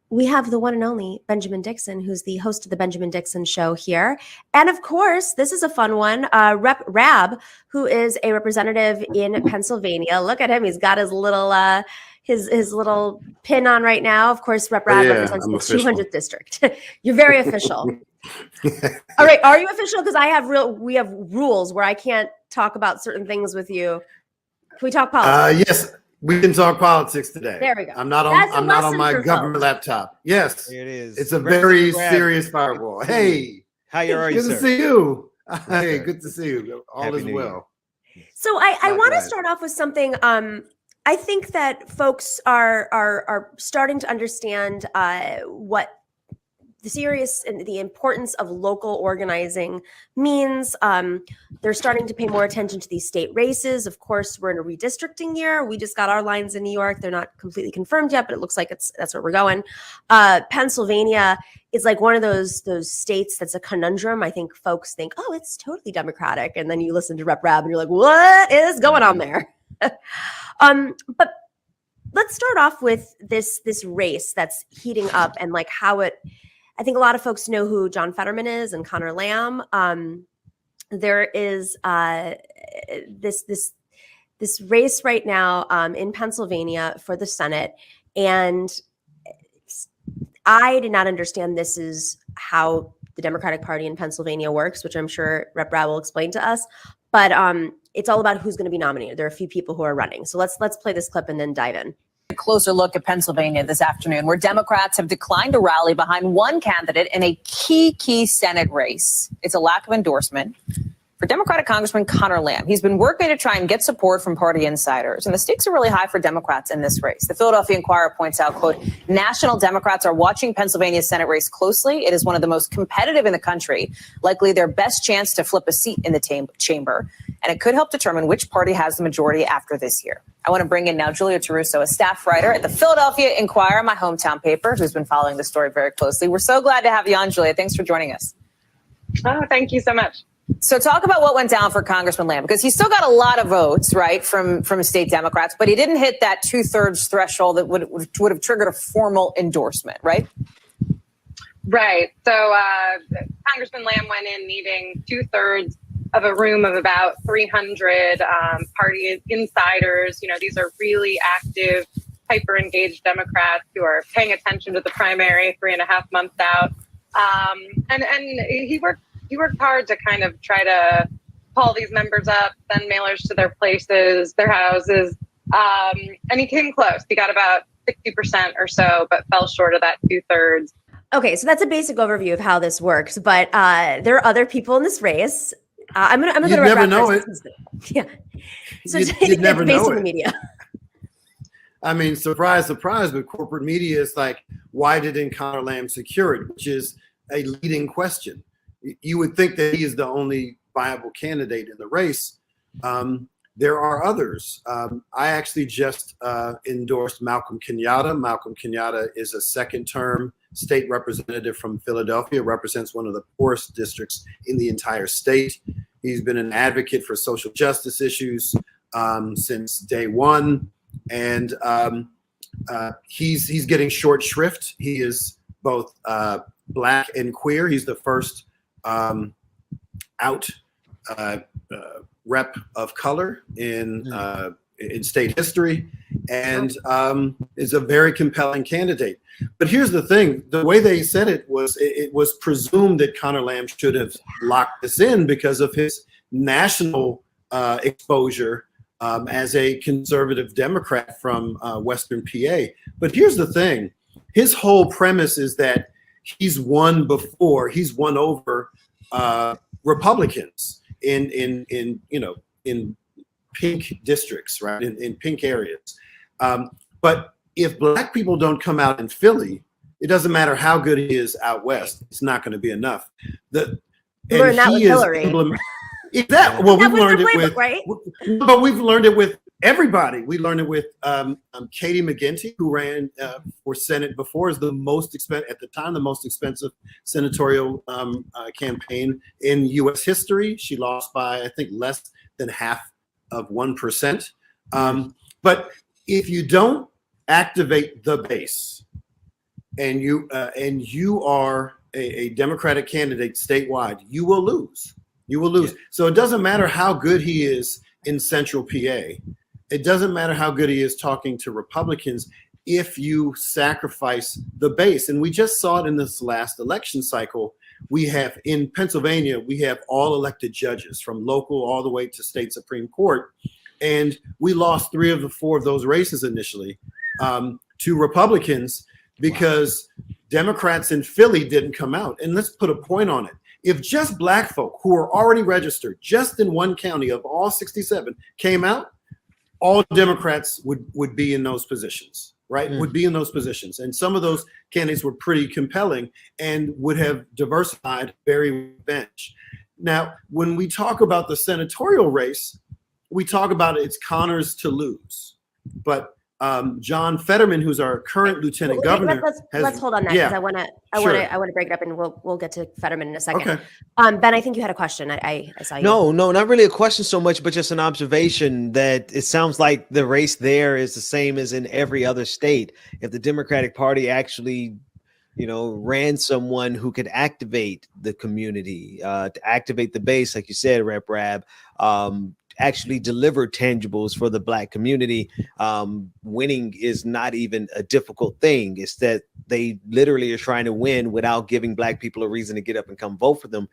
We have the one and only Benjamin Dixon, who's the host of the Benjamin Dixon Show here. And of course, this is a fun one, Rabb, who is a representative in Pennsylvania. Look at him. He's got his little his little pin on right now. Of course, Rabb represents the 200th district. You're very official. All right. Are you official? Because we have rules where I can't talk about certain things with you. Can we talk politics? Yes, we can talk politics today. There we go. I'm not on my government laptop. Yes, it is. It's a very serious firewall. Hey, how are you? Good to see you. Hey, good to see you. All is well. So I want to start off with something. I think that folks are starting to understand what the serious and the importance of local organizing means. They're starting to pay more attention to these state races. Of course, we're in a redistricting year. We just got our lines in New York. They're not completely confirmed yet, but it looks like that's where we're going. Pennsylvania is like one of those states that's a conundrum. I think folks think, oh, it's totally Democratic. And then you listen to Rabb and you're like, what is going on there? But let's start off with this race that's heating up and like how it, I think a lot of folks know who John Fetterman is and Connor Lamb. There is this race right now in Pennsylvania for the Senate. And I did not understand this is how the Democratic Party in Pennsylvania works, which I'm sure Rep. Rabb will explain to us. But it's all about who's going to be nominated. There are a few people who are running. So let's play this clip and then dive in. A closer look at Pennsylvania this afternoon, where Democrats have declined to rally behind one candidate in a key Senate race. It's a lack of endorsement for Democratic Congressman Conor Lamb. He's been working to try and get support from party insiders, and the stakes are really high for Democrats in this race. The Philadelphia Inquirer points out, quote, national Democrats are watching Pennsylvania's Senate race closely. It is one of the most competitive in the country, likely their best chance to flip a seat in the chamber, and it could help determine which party has the majority after this year. I want to bring in now Julia Taruso, a staff writer at the Philadelphia Inquirer, my hometown paper, who's been following the story very closely. We're so glad to have you on, Julia. Thanks for joining us. Oh, thank you so much. So talk about what went down for Congressman Lamb, because he still got a lot of votes, right, from state Democrats, but he didn't hit that 2/3 threshold that would have triggered a formal endorsement, right? Right. So Congressman Lamb went in needing 2/3 of a room of about 300 party insiders. You know, these are really active, hyper engaged Democrats who are paying attention to the primary 3.5 months out. And he worked hard to kind of try to call these members up, send mailers to their places, their houses. And he came close. He got about 60% or so, but fell short of that 2/3. Okay, so that's a basic overview of how this works, but there are other people in this race. I'm gonna You'd go to never Rabb know first. it. Yeah. So You'd never based know on the it. media. I mean, surprise, surprise, but corporate media is like, why didn't Conor Lamb secure it? Which is a leading question. You would think that he is the only viable candidate in the race. There are others. I actually just endorsed Malcolm Kenyatta. Malcolm Kenyatta is a second-term state representative from Philadelphia, represents one of the poorest districts in the entire state. He's been an advocate for social justice issues since day one, and he's getting short shrift. He is both Black and queer. He's the first out rep of color in state history, and is a very compelling candidate. But here's the thing: the way they said it was presumed that Conor Lamb should have locked this in because of his national exposure as a conservative Democrat from Western PA. But here's the thing: his whole premise is that he's won before. He's won over Republicans in pink districts, right? In pink areas. But if Black people don't come out in Philly, it doesnment matter how good he is out west. It's not going to be enough. Learn that with Hillary. Exactly. Well, we've learned it with, right? But we've learned it with everybody. We learned it with Katie McGinty, who ran for Senate before, is the most expensive at the time, the most expensive senatorial campaign in U.S. history. She lost by, I think, less than 0.5%. But if you don't activate the base, and you are a Democratic candidate statewide, you will lose. You will lose. So it doesn't matter how good he is in Central PA. It doesn't matter how good he is talking to Republicans if you sacrifice the base. And we just saw it in this last election cycle. We have in Pennsylvania, we have all elected judges from local all the way to state Supreme Court. And we lost 3 of the 4 of those races initially to Republicans because Democrats in Philly didn't come out. And let's put a point on it. If just Black folk who are already registered just in one county of all 67 came out, all Democrats would be in those positions, right? Would be in those positions. And some of those candidates were pretty compelling and would have diversified very bench. Now, when we talk about the senatorial race, we talk about it's Conor's to lose. But John Fetterman, who's our current lieutenant governor, let's hold on that because I want to break it up, and we'll get to Fetterman in a second. Okay. Ben, I think you had a question. I saw you. No, not really a question so much, but just an observation that it sounds like the race there is the same as in every other state. If the Democratic Party actually, ran someone who could activate the community, to activate the base, like you said, Rabb, actually deliver tangibles for the Black community, winning is not even a difficult thing. It's that they literally are trying to win without giving Black people a reason to get up and come vote for them.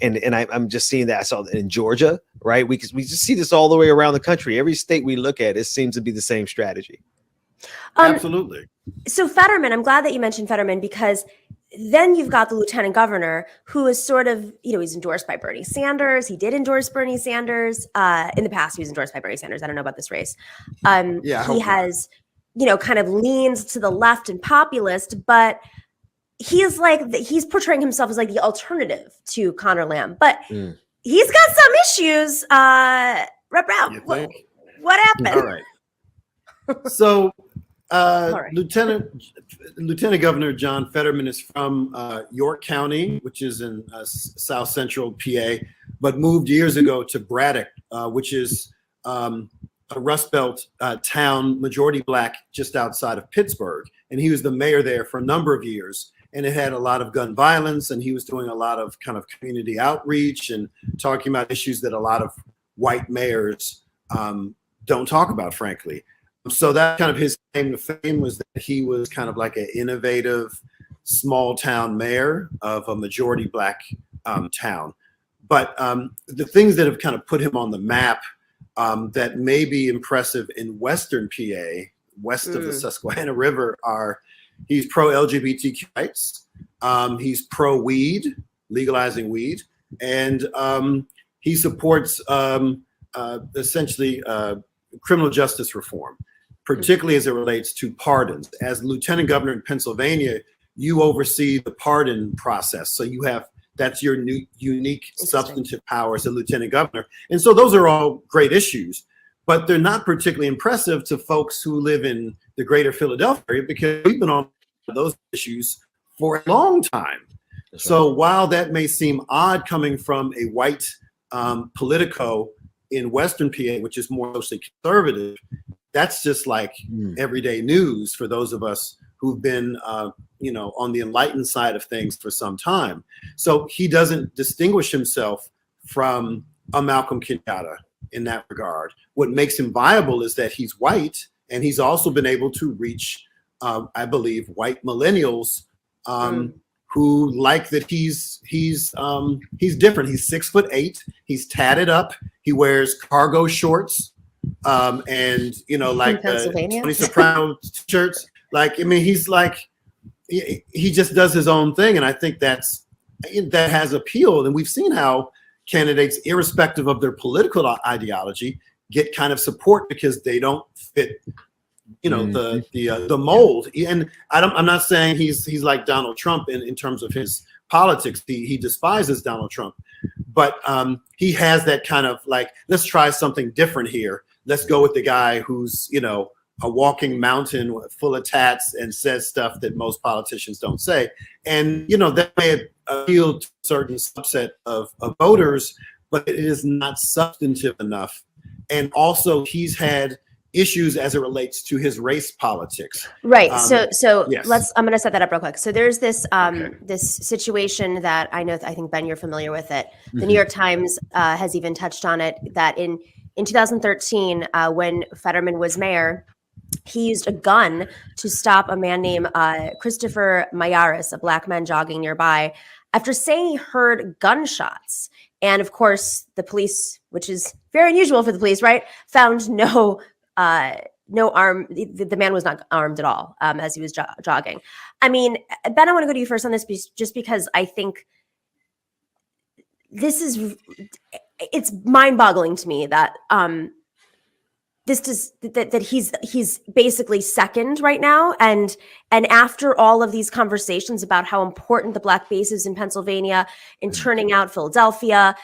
And I'm just seeing that. I saw that in Georgia, right? We just see this all the way around the country. Every state we look at, it seems to be the same strategy. Absolutely. So Fetterman, I'm glad that you mentioned Fetterman because then you've got the lieutenant governor who is sort of, he's endorsed by Bernie Sanders. He did endorse Bernie Sanders. In the past, he was endorsed by Bernie Sanders. I don't know about this race. He has, kind of leans to the left and populist, but he's portraying himself as like the alternative to Conor Lamb. But he's got some issues. Rabb, what happened? All right. So right. Lieutenant Governor John Fetterman is from York County, which is in South Central PA, but moved years ago to Braddock, which is a Rust Belt town, majority Black, just outside of Pittsburgh. And he was the mayor there for a number of years. And it had a lot of gun violence, and he was doing a lot of kind of community outreach and talking about issues that a lot of white mayors don't talk about, frankly. So that kind of his claim to fame was that he was kind of like an innovative small town mayor of a majority Black town. But the things that have kind of put him on the map that may be impressive in Western PA, west of the Susquehanna River, are he's pro-LGBTQ rights, he's pro-weed, legalizing weed, and he supports essentially criminal justice reform, particularly as it relates to pardons. As lieutenant governor in Pennsylvania, you oversee the pardon process. So that's your new unique substantive power as a lieutenant governor. And so those are all great issues, but they're not particularly impressive to folks who live in the greater Philadelphia area, because we've been on those issues for a long time. So while that may seem odd coming from a white politico in Western PA, which is more socially conservative, that's just like everyday news for those of us who've been, on the enlightened side of things for some time. So he doesn't distinguish himself from a Malcolm Kenyatta in that regard. What makes him viable is that he's white, and he's also been able to reach, I believe, white millennials who like that he's different. He's 6'8", he's tatted up, he wears cargo shorts, and like Tony Soprano shirts. Like, I mean, he's like, he just does his own thing, and I think that has appeal. And we've seen how candidates, irrespective of their political ideology, get kind of support because they don't fit, the mold. And I'm not saying he's like Donald Trump in terms of his politics. He despises Donald Trump, but he has that kind of like, let's try something different here. Let's go with the guy who's, a walking mountain full of tats and says stuff that most politicians don't say. And, that may appeal to a certain subset of voters, but it is not substantive enough. And also he's had issues as it relates to his race politics. Right. So yes. I'm going to set that up real quick. So there's this this situation that I think, Ben, you're familiar with it. The New York Times has even touched on it, that in 2013, when Fetterman was mayor, he used a gun to stop a man named Christopher Mayaris, a Black man jogging nearby, after saying he heard gunshots. And of course, the police, which is very unusual for the police, right, found no arm. The man was not armed at all as he was jogging. I mean, Ben, I want to go to you first on this, just because I think it's mind-boggling to me that that he's basically second right now, and after all of these conversations about how important the Black base is in Pennsylvania, in turning out Philadelphia,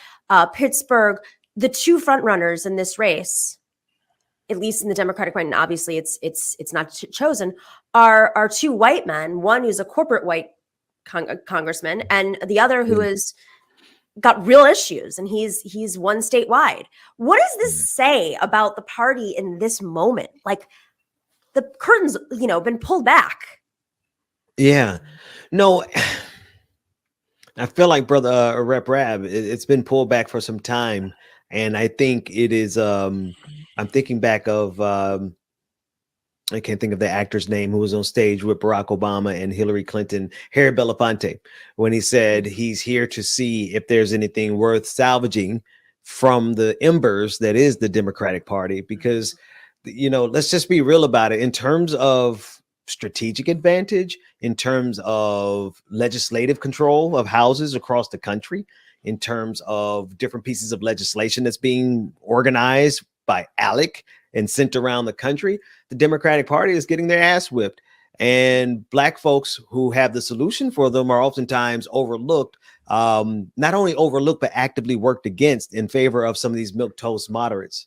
Pittsburgh, the two front runners in this race, at least in the Democratic Party, and obviously it's not chosen, are two white men. One who's a corporate white congressman, and the other who is got real issues, and he's one statewide. What does this say about the party in this moment? Like, the curtains, been pulled back. Yeah, no, I feel like brother Rabb, it's been pulled back for some time, and I think it is. I'm thinking back of I can't think of the actor's name who was on stage with Barack Obama and Hillary Clinton, Harry Belafonte, when he said he's here to see if there's anything worth salvaging from the embers that is the Democratic Party. Because, let's just be real about it. In terms of strategic advantage in terms of legislative control of houses across the country, in terms of different pieces of legislation that's being organized by ALEC and sent around the country. The Democratic Party is getting their ass whipped. And Black folks who have the solution for them are oftentimes overlooked, not only overlooked, but actively worked against in favor of some of these milquetoast moderates.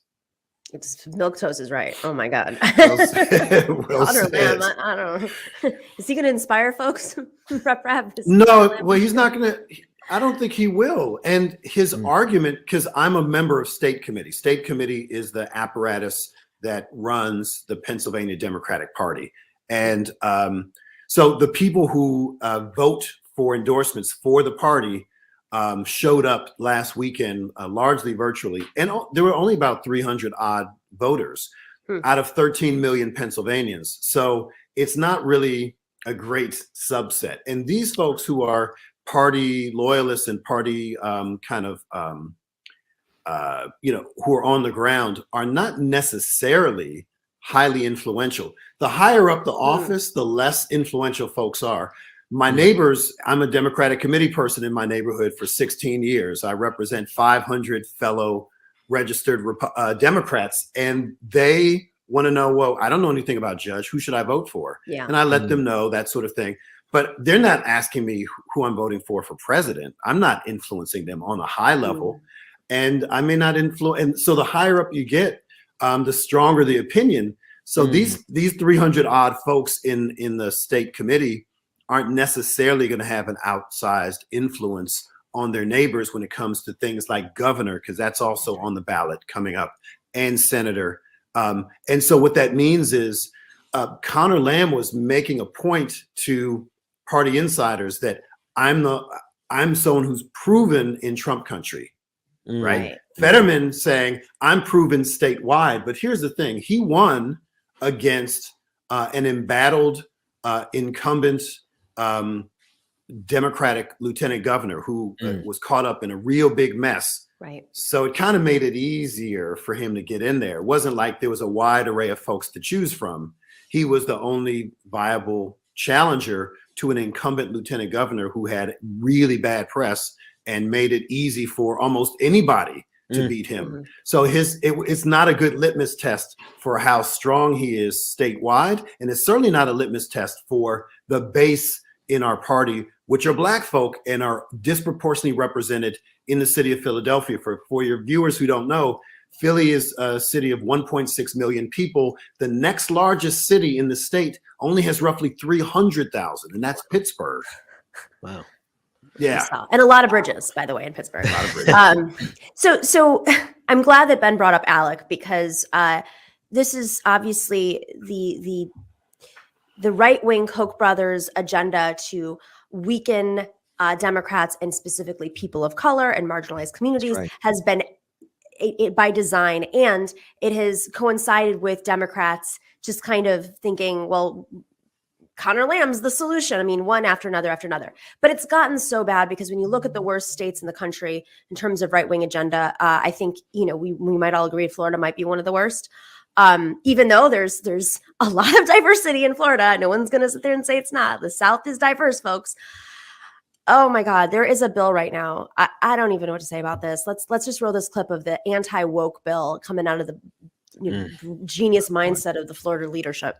It's milquetoast is right. Oh my God. Well Otter said. Lamb, I don't know. Is he going to inspire folks? Rabb? No, well, he's not going to. I don't think he will. And his argument, because I'm a member of State Committee. State Committee is the apparatus that runs the Pennsylvania Democratic Party. And so the people who vote for endorsements for the party showed up last weekend, largely virtually. And there were only about 300 odd voters out of 13 million Pennsylvanians. So it's not really a great subset. And these folks who are party loyalists and party who are on the ground are not necessarily highly influential. The higher up the office, the less influential folks are. My neighbors, I'm a Democratic committee person in my neighborhood for 16 years. I represent 500 fellow registered Democrats, and they want to know, well, I don't know anything about Judge. Who should I vote for? Yeah. And I let them know that sort of thing. But they're not asking me who I'm voting for president. I'm not influencing them on a high level. And I may not influence. And so the higher up you get, the stronger the opinion. So these 300 odd folks in the state committee aren't necessarily going to have an outsized influence on their neighbors when it comes to things like governor, because that's also on the ballot coming up, and senator. And so what that means is Connor Lamb was making a point to party insiders that I'm someone who's proven in Trump country, right? Fetterman saying I'm proven statewide, but here's the thing: he won against an embattled incumbent Democratic lieutenant governor who was caught up in a real big mess. Right. So it kind of made it easier for him to get in there. It wasn't like there was a wide array of folks to choose from. He was the only viable challenger to an incumbent lieutenant governor who had really bad press and made it easy for almost anybody to beat him. So it's not a good litmus test for how strong he is statewide, and it's certainly not a litmus test for the base in our party, which are Black folk and are disproportionately represented in the city of Philadelphia. For your viewers who don't know, Philly is a city of 1.6 million people. The next largest city in the state only has roughly 300,000, and that's Pittsburgh. Wow. Yeah. And a lot of bridges, by the way, in Pittsburgh. A lot of bridges. So I'm glad that Ben brought up ALEC, because this is obviously the right-wing Koch brothers agenda to weaken Democrats and specifically people of color and marginalized communities has been by design, and it has coincided with Democrats just kind of thinking, well, Connor Lamb's the solution. I mean, one after another after another. But it's gotten so bad because when you look at the worst states in the country in terms of right-wing agenda, I think, we might all agree Florida might be one of the worst. Even though there's a lot of diversity in Florida. No one's going to sit there and say it's not. The South is diverse, folks. Oh my God, there is a bill right now. I don't even know what to say about this. Let's just roll this clip of the anti-woke bill coming out of the genius mindset of the Florida leadership.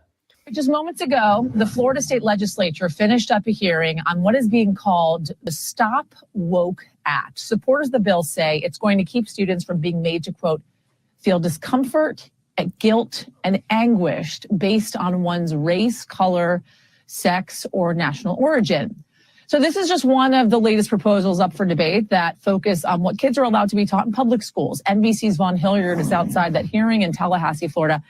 Just moments ago, the Florida State Legislature finished up a hearing on what is being called the Stop Woke Act. Supporters of the bill say it's going to keep students from being made to, quote, feel discomfort, guilt, and anguished based on one's race, color, sex, or national origin. So this is just one of the latest proposals up for debate that focus on what kids are allowed to be taught in public schools. NBC's Vaughn Hilliard is outside that hearing in Tallahassee, Florida.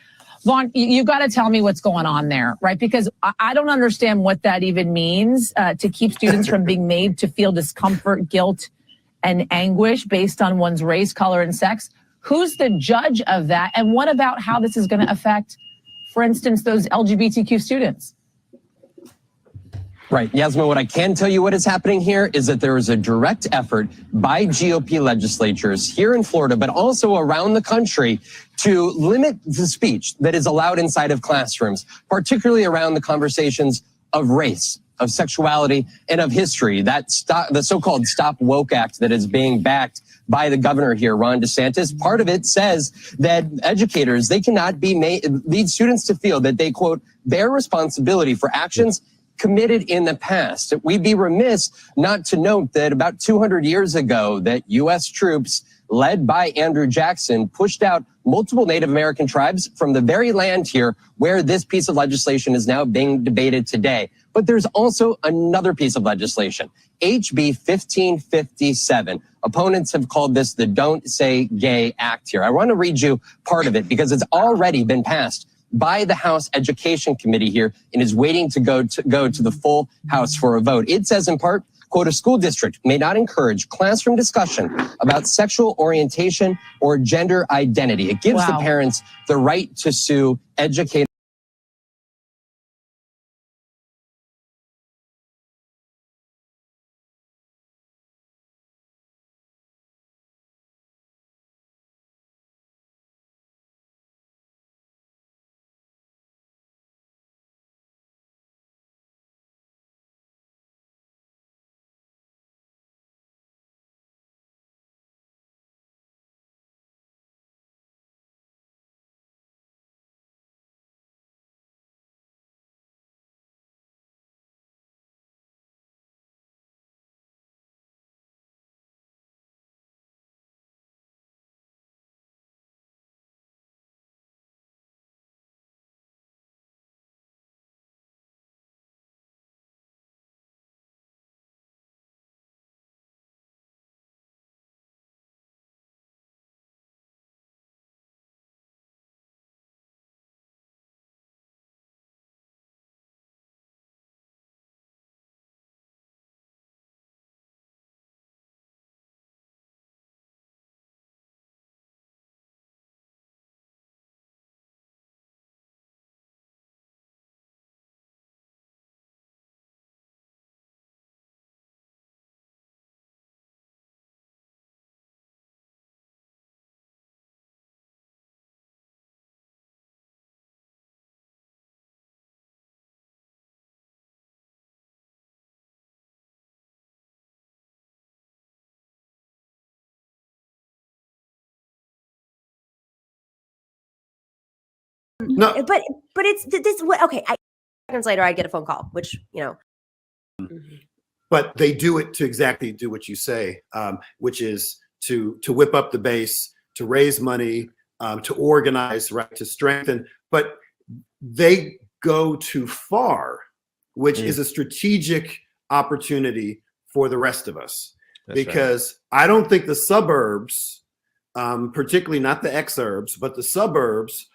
Vaughn, you've got to tell me what's going on there, right? Because I don't understand what that even means to keep students from being made to feel discomfort, guilt, and anguish based on one's race, color, and sex. Who's the judge of that? And what about how this is going to affect, for instance, those LGBTQ students? Right. Yasmin, what I can tell you what is happening here is that there is a direct effort by GOP legislatures here in Florida, but also around the country, to limit the speech that is allowed inside of classrooms, particularly around the conversations of race, of sexuality, and of history. The so-called Stop Woke Act that is being backed by the governor here, Ron DeSantis, part of it says that educators, they cannot lead students to feel that they, quote, bear responsibility for actions committed in the past. We'd be remiss not to note that about 200 years ago, that U.S. troops led by Andrew Jackson pushed out multiple Native American tribes from the very land here where this piece of legislation is now being debated today. But there's also another piece of legislation, HB 1557. Opponents have called this the Don't Say Gay Act here. I want to read you part of it because it's already been passed by the House Education Committee here and is waiting to go to the full House for a vote. It says in part, quote, a school district may not encourage classroom discussion about sexual orientation or gender identity. It gives the parents the right to sue educators. No, But it's this. Okay, seconds later, I get a phone call, which but they do it to exactly do what you say, which is to whip up the base, to raise money, to organize, right, to strengthen. But they go too far, which is a strategic opportunity for the rest of us. That's because I don't think the suburbs, particularly not the exurbs, but the suburbs,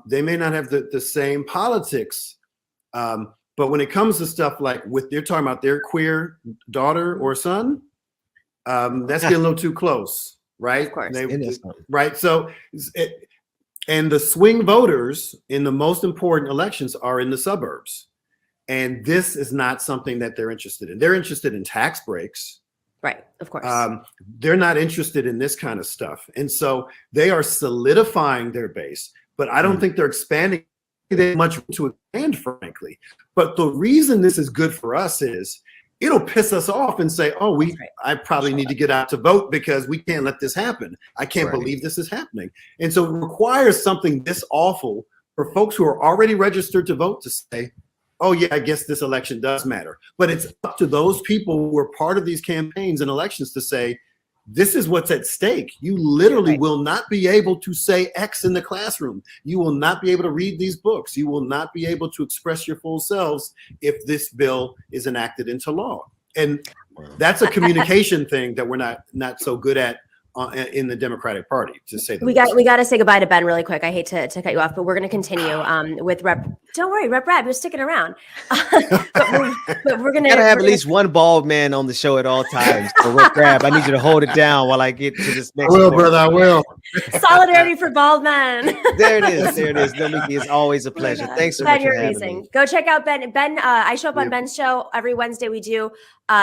they may not have the same politics. But when it comes to stuff like they're talking about their queer daughter or son, that's getting a little too close, right? Of course. Right. So, and the swing voters in the most important elections are in the suburbs. And this is not something that they're interested in. They're interested in tax breaks. right, of course. They're not interested in this kind of stuff. And so they are solidifying their base, but I don't think they're expanding that much to expand, frankly. But the reason this is good for us is it'll piss us off and say, oh, I probably need to get out to vote because we can't let this happen. I can't believe this is happening. And so it requires something this awful for folks who are already registered to vote to say, oh, yeah, I guess this election does matter. But it's up to those people who are part of these campaigns and elections to say, this is what's at stake. You literally will not be able to say X in the classroom. You will not be able to read these books. You will not be able to express your full selves if this bill is enacted into law. And that's a communication thing that we're not so good at in the Democratic Party, to say the We least. got to say goodbye to Ben really quick. I hate to cut you off, but we're going to continue with Rep. Don't worry, Rep. Rabb, you're sticking around. but we're going to Gotta have at least one bald man on the show at all times. So Rep. Rabb, I need you to hold it down while I get to this next. I will, point. brother. I will. solidarity for bald men. There it is. There it is. Nomiki, it's always a pleasure. Thanks so Ben, much you're for having amazing. me. Go check out Ben. I show up on Ben's show every Wednesday. We do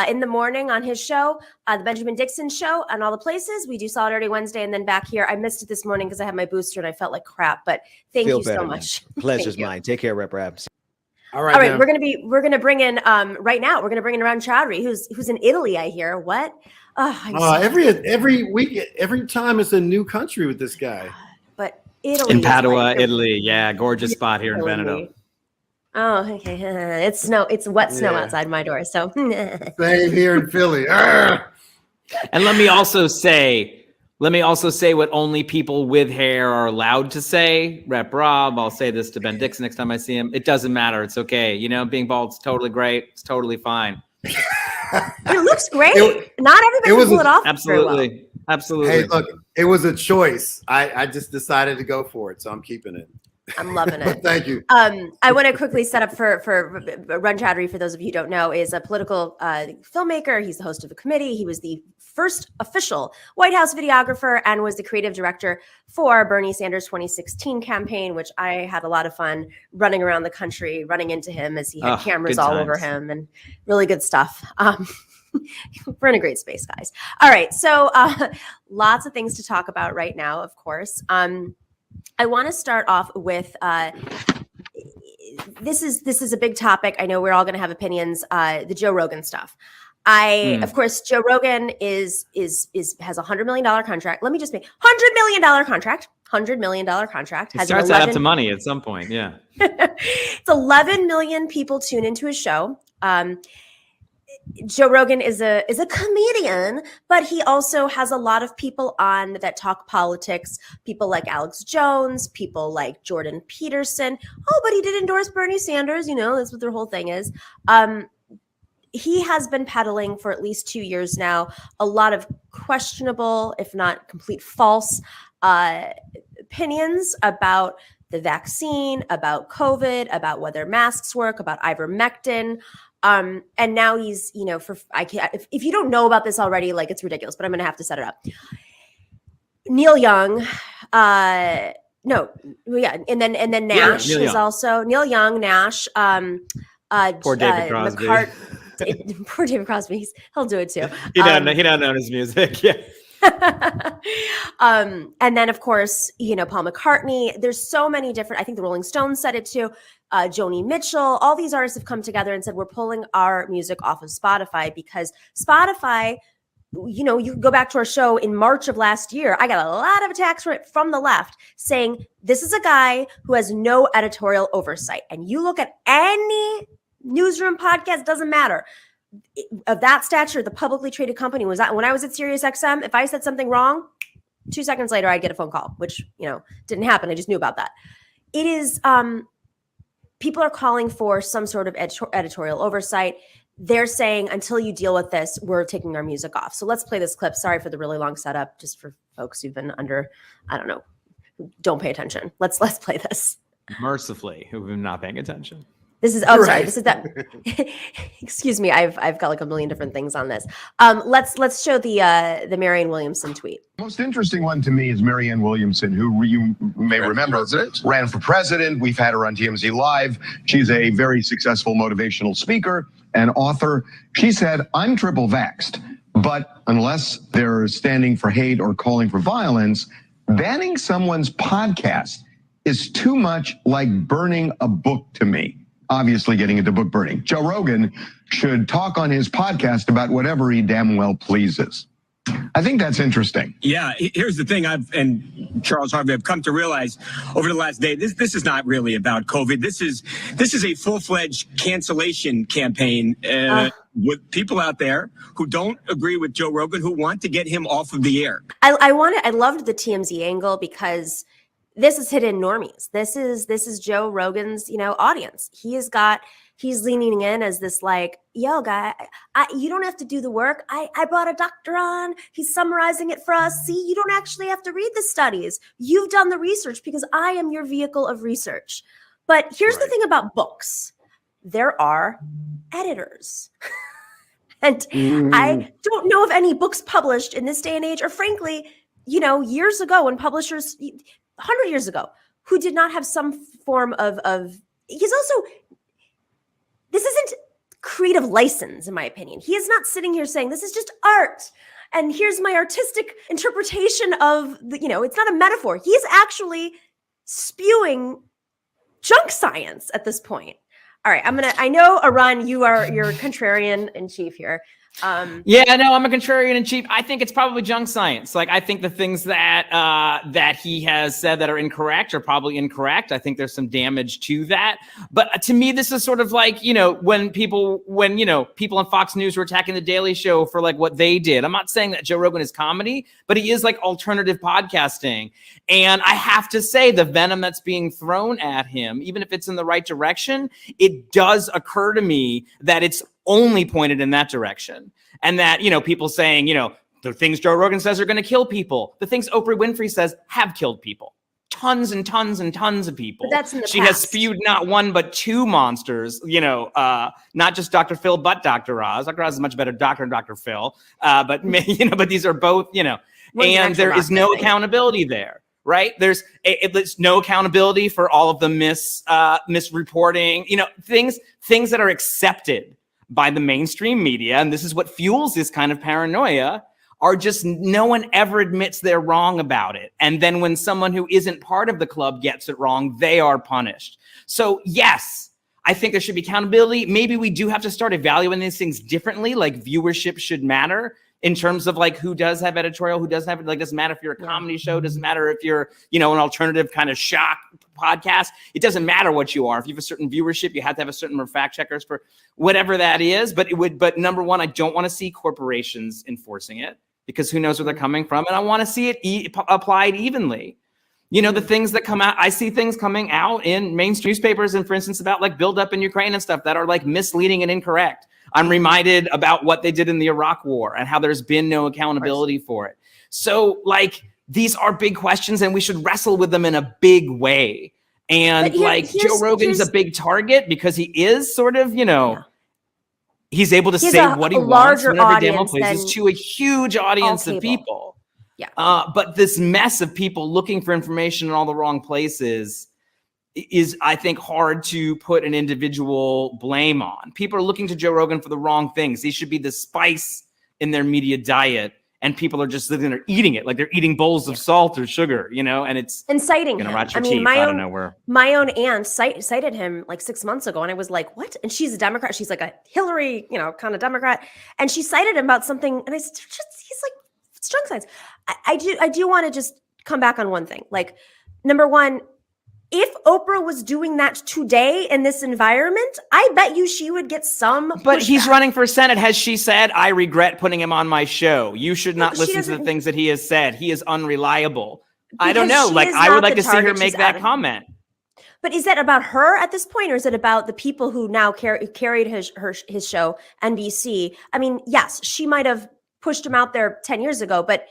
in the morning on his show, the Benjamin Dixon Show, and all the places. We do Solidarity Wednesday, and then back here. I missed it this morning because I had my booster and I felt like crap. But thank Feel you so better, much. Pleasure's Thank you. mine. Take care, Rep. Rabb. All right. All right, now. we're gonna bring in right now. We're gonna bring in Arun Chaudhary, who's in Italy. I hear. What? Oh, I'm so Every week, every time it's a new country with this guy. But Italy In is Padua, like- Italy. Yeah, gorgeous spot here in killing Veneto. me. Oh, okay. It's snow. It's wet snow Yeah. outside my door. So Same here in Philly. Arrgh. And let me also say what only people with hair are allowed to say. Rep. Rabb, I'll say this to Ben Dixon next time I see him. It doesn't matter. It's okay. You know, being bald's totally great. It's totally fine. it looks great. It- Not everybody it was can pull it off. very well. Absolutely. Absolutely. Hey, look, it was a choice. I just decided to go for it, so I'm keeping it. I'm loving it. Thank you. I want to quickly set up for Arun Chaudhary, for those of you who don't know, is a political filmmaker. He's the host of a committee. He was the first official White House videographer and was the creative director for Bernie Sanders' 2016 campaign, which I had a lot of fun running around the country, running into him as he had cameras good all over times. him, and really good stuff. We're in a great space, guys. All right, so lots of things to talk about right now, of course. I want to start off with this is a big topic. I know we're all going to have opinions. The Joe Rogan stuff. Of course, Joe Rogan has $100 million contract. Let me just make $100 million contract. $100 million contract. It starts to add up to money at some point. Yeah. It's 11 million people tune into his show. Joe Rogan is a comedian, but he also has a lot of people on that talk politics. People like Alex Jones, people like Jordan Peterson. Oh, but he did endorse Bernie Sanders. You know, that's what their whole thing is. He has been peddling for at least 2 years now a lot of questionable, if not complete false, opinions about the vaccine, about COVID, about whether masks work, about ivermectin. And now he's, you know, if you don't know about this already, like, it's ridiculous, but I'm going to have to set it up. Neil Young, and then Nash Neil is Young. also Neil Young, Nash, Poor David Crosby. Poor David Crosby. He'll do it too. He doesn't know his music. Yeah. And then, of course, you know, Paul McCartney. There's so many different. I think the Rolling Stones said it too. Joni Mitchell. All these artists have come together and said we're pulling our music off of Spotify because Spotify. You know, you can go back to our show in March of last year. I got a lot of attacks from the left saying this is a guy who has no editorial oversight. And you look at any newsroom podcast, doesn't matter. Of that stature, the publicly traded company was that when I was at SiriusXM, if I said something wrong, 2 seconds later, I get a phone call, which, you know, didn't happen. I just knew about that. It is, people are calling for some sort of editorial oversight. They're saying until you deal with this, we're taking our music off. So let's play this clip. Sorry for the really long setup, just for folks who've been under, I don't know, don't pay attention. Let's play this. Mercifully, who've been not paying attention. This is sorry. This is that. Excuse me. I've got like a million different things on this. Let's show the Marianne Williamson tweet. Most interesting one to me is Marianne Williamson, who you may remember ran for president. We've had her on TMZ Live. She's a very successful motivational speaker and author. She said, "I'm triple vaxxed, but unless they're standing for hate or calling for violence, banning someone's podcast is too much like burning a book to me." Obviously getting into book burning. Joe Rogan should talk on his podcast about whatever he damn well pleases. I think that's interesting. Yeah, here's the thing. And Charles Harvey, I've come to realize over the last day, this is not really about COVID. This is a full-fledged cancellation campaign with people out there who don't agree with Joe Rogan, who want to get him off of the air. I loved the TMZ angle because this is hidden normies. This is Joe Rogan's, you know, audience. He has got he's leaning in as this like, yo, guy, you don't have to do the work. I brought a doctor on. He's summarizing it for us. See, you don't actually have to read the studies. You've done the research because I am your vehicle of research. But here's the thing about books. There are editors. And I don't know of any books published in this day and age, or frankly, you know, years ago when publishers, 100 years ago, who did not have some form of he's also, this isn't creative license, in my opinion. He is not sitting here saying, this is just art. And here's my artistic interpretation of the, you know, it's not a metaphor. He is actually spewing junk science at this point. All right, I know, Arun, you're contrarian in chief here. Yeah, no, I'm a contrarian in chief. I think it's probably junk science. Like, I think the things that he has said that are incorrect are probably incorrect. I think there's some damage to that. But to me, this is sort of like, you know, when people on Fox News were attacking The Daily Show for like what they did. I'm not saying that Joe Rogan is comedy, but he is like alternative podcasting. And I have to say, the venom that's being thrown at him, even if it's in the right direction, it does occur to me that it's only pointed in that direction. And that, you know, people saying, you know, the things Joe Rogan says are going to kill people. The things Oprah Winfrey says have killed people. Tons and tons and tons of people. But that's in the She past. has spewed not one, but two monsters, you know, not just Dr. Phil, but Dr. Oz. Dr. Oz is a much better doctor than Dr. Phil. But, you know, but these are both, you know, and there is no accountability there. Right? There's no accountability for all of the misreporting, you know, things that are accepted by the mainstream media, and this is what fuels this kind of paranoia, are just no one ever admits they're wrong about it. And then when someone who isn't part of the club gets it wrong, they are punished. So yes, I think there should be accountability. Maybe we do have to start evaluating these things differently, like viewership should matter in terms of like who does have editorial, who doesn't have it. Like, doesn't matter if you're a comedy show, doesn't matter if you're, you know, an alternative kind of shock podcast. It doesn't matter what you are. If you have a certain viewership, you have to have a certain number of fact checkers for whatever that is. But but number one, I don't want to see corporations enforcing it, because who knows where they're coming from. And I want to see it applied evenly. You know, the things that come out, I see things coming out in mainstream newspapers, and for instance, about like buildup in Ukraine and stuff that are like misleading and incorrect. I'm reminded about what they did in the Iraq war and how there's been no accountability for it. So like, these are big questions and we should wrestle with them in a big way. And Joe Rogan's a big target because he is sort of, you know, he's able to say what he wants whenever demo plays to a huge audience of people. Yeah. But this mess of people looking for information in all the wrong places is, I think, hard to put an individual blame on. People are looking to Joe Rogan for the wrong things. He should be the spice in their media diet, and people are just sitting there eating it like they're eating bowls of salt or sugar, you know, and it's inciting him. I mean, my own aunt cited him like 6 months ago, and I was like, what? And she's a Democrat. She's like a Hillary, you know, kind of Democrat. And she cited him about something, and I said, he's like, it's junk science. I do want to just come back on one thing. Like, number one, if Oprah was doing that today in this environment, I bet you she would get some pushback. But he's running for Senate. Has she said, I regret putting him on my show? You should not listen to the things that he has said. He is unriable. I don't know. Like, I would like to see her make that comment. But is that about her at this point, or is it about the people who now carried his show, NBC? I mean, yes, she might have pushed him out there 10 years ago, but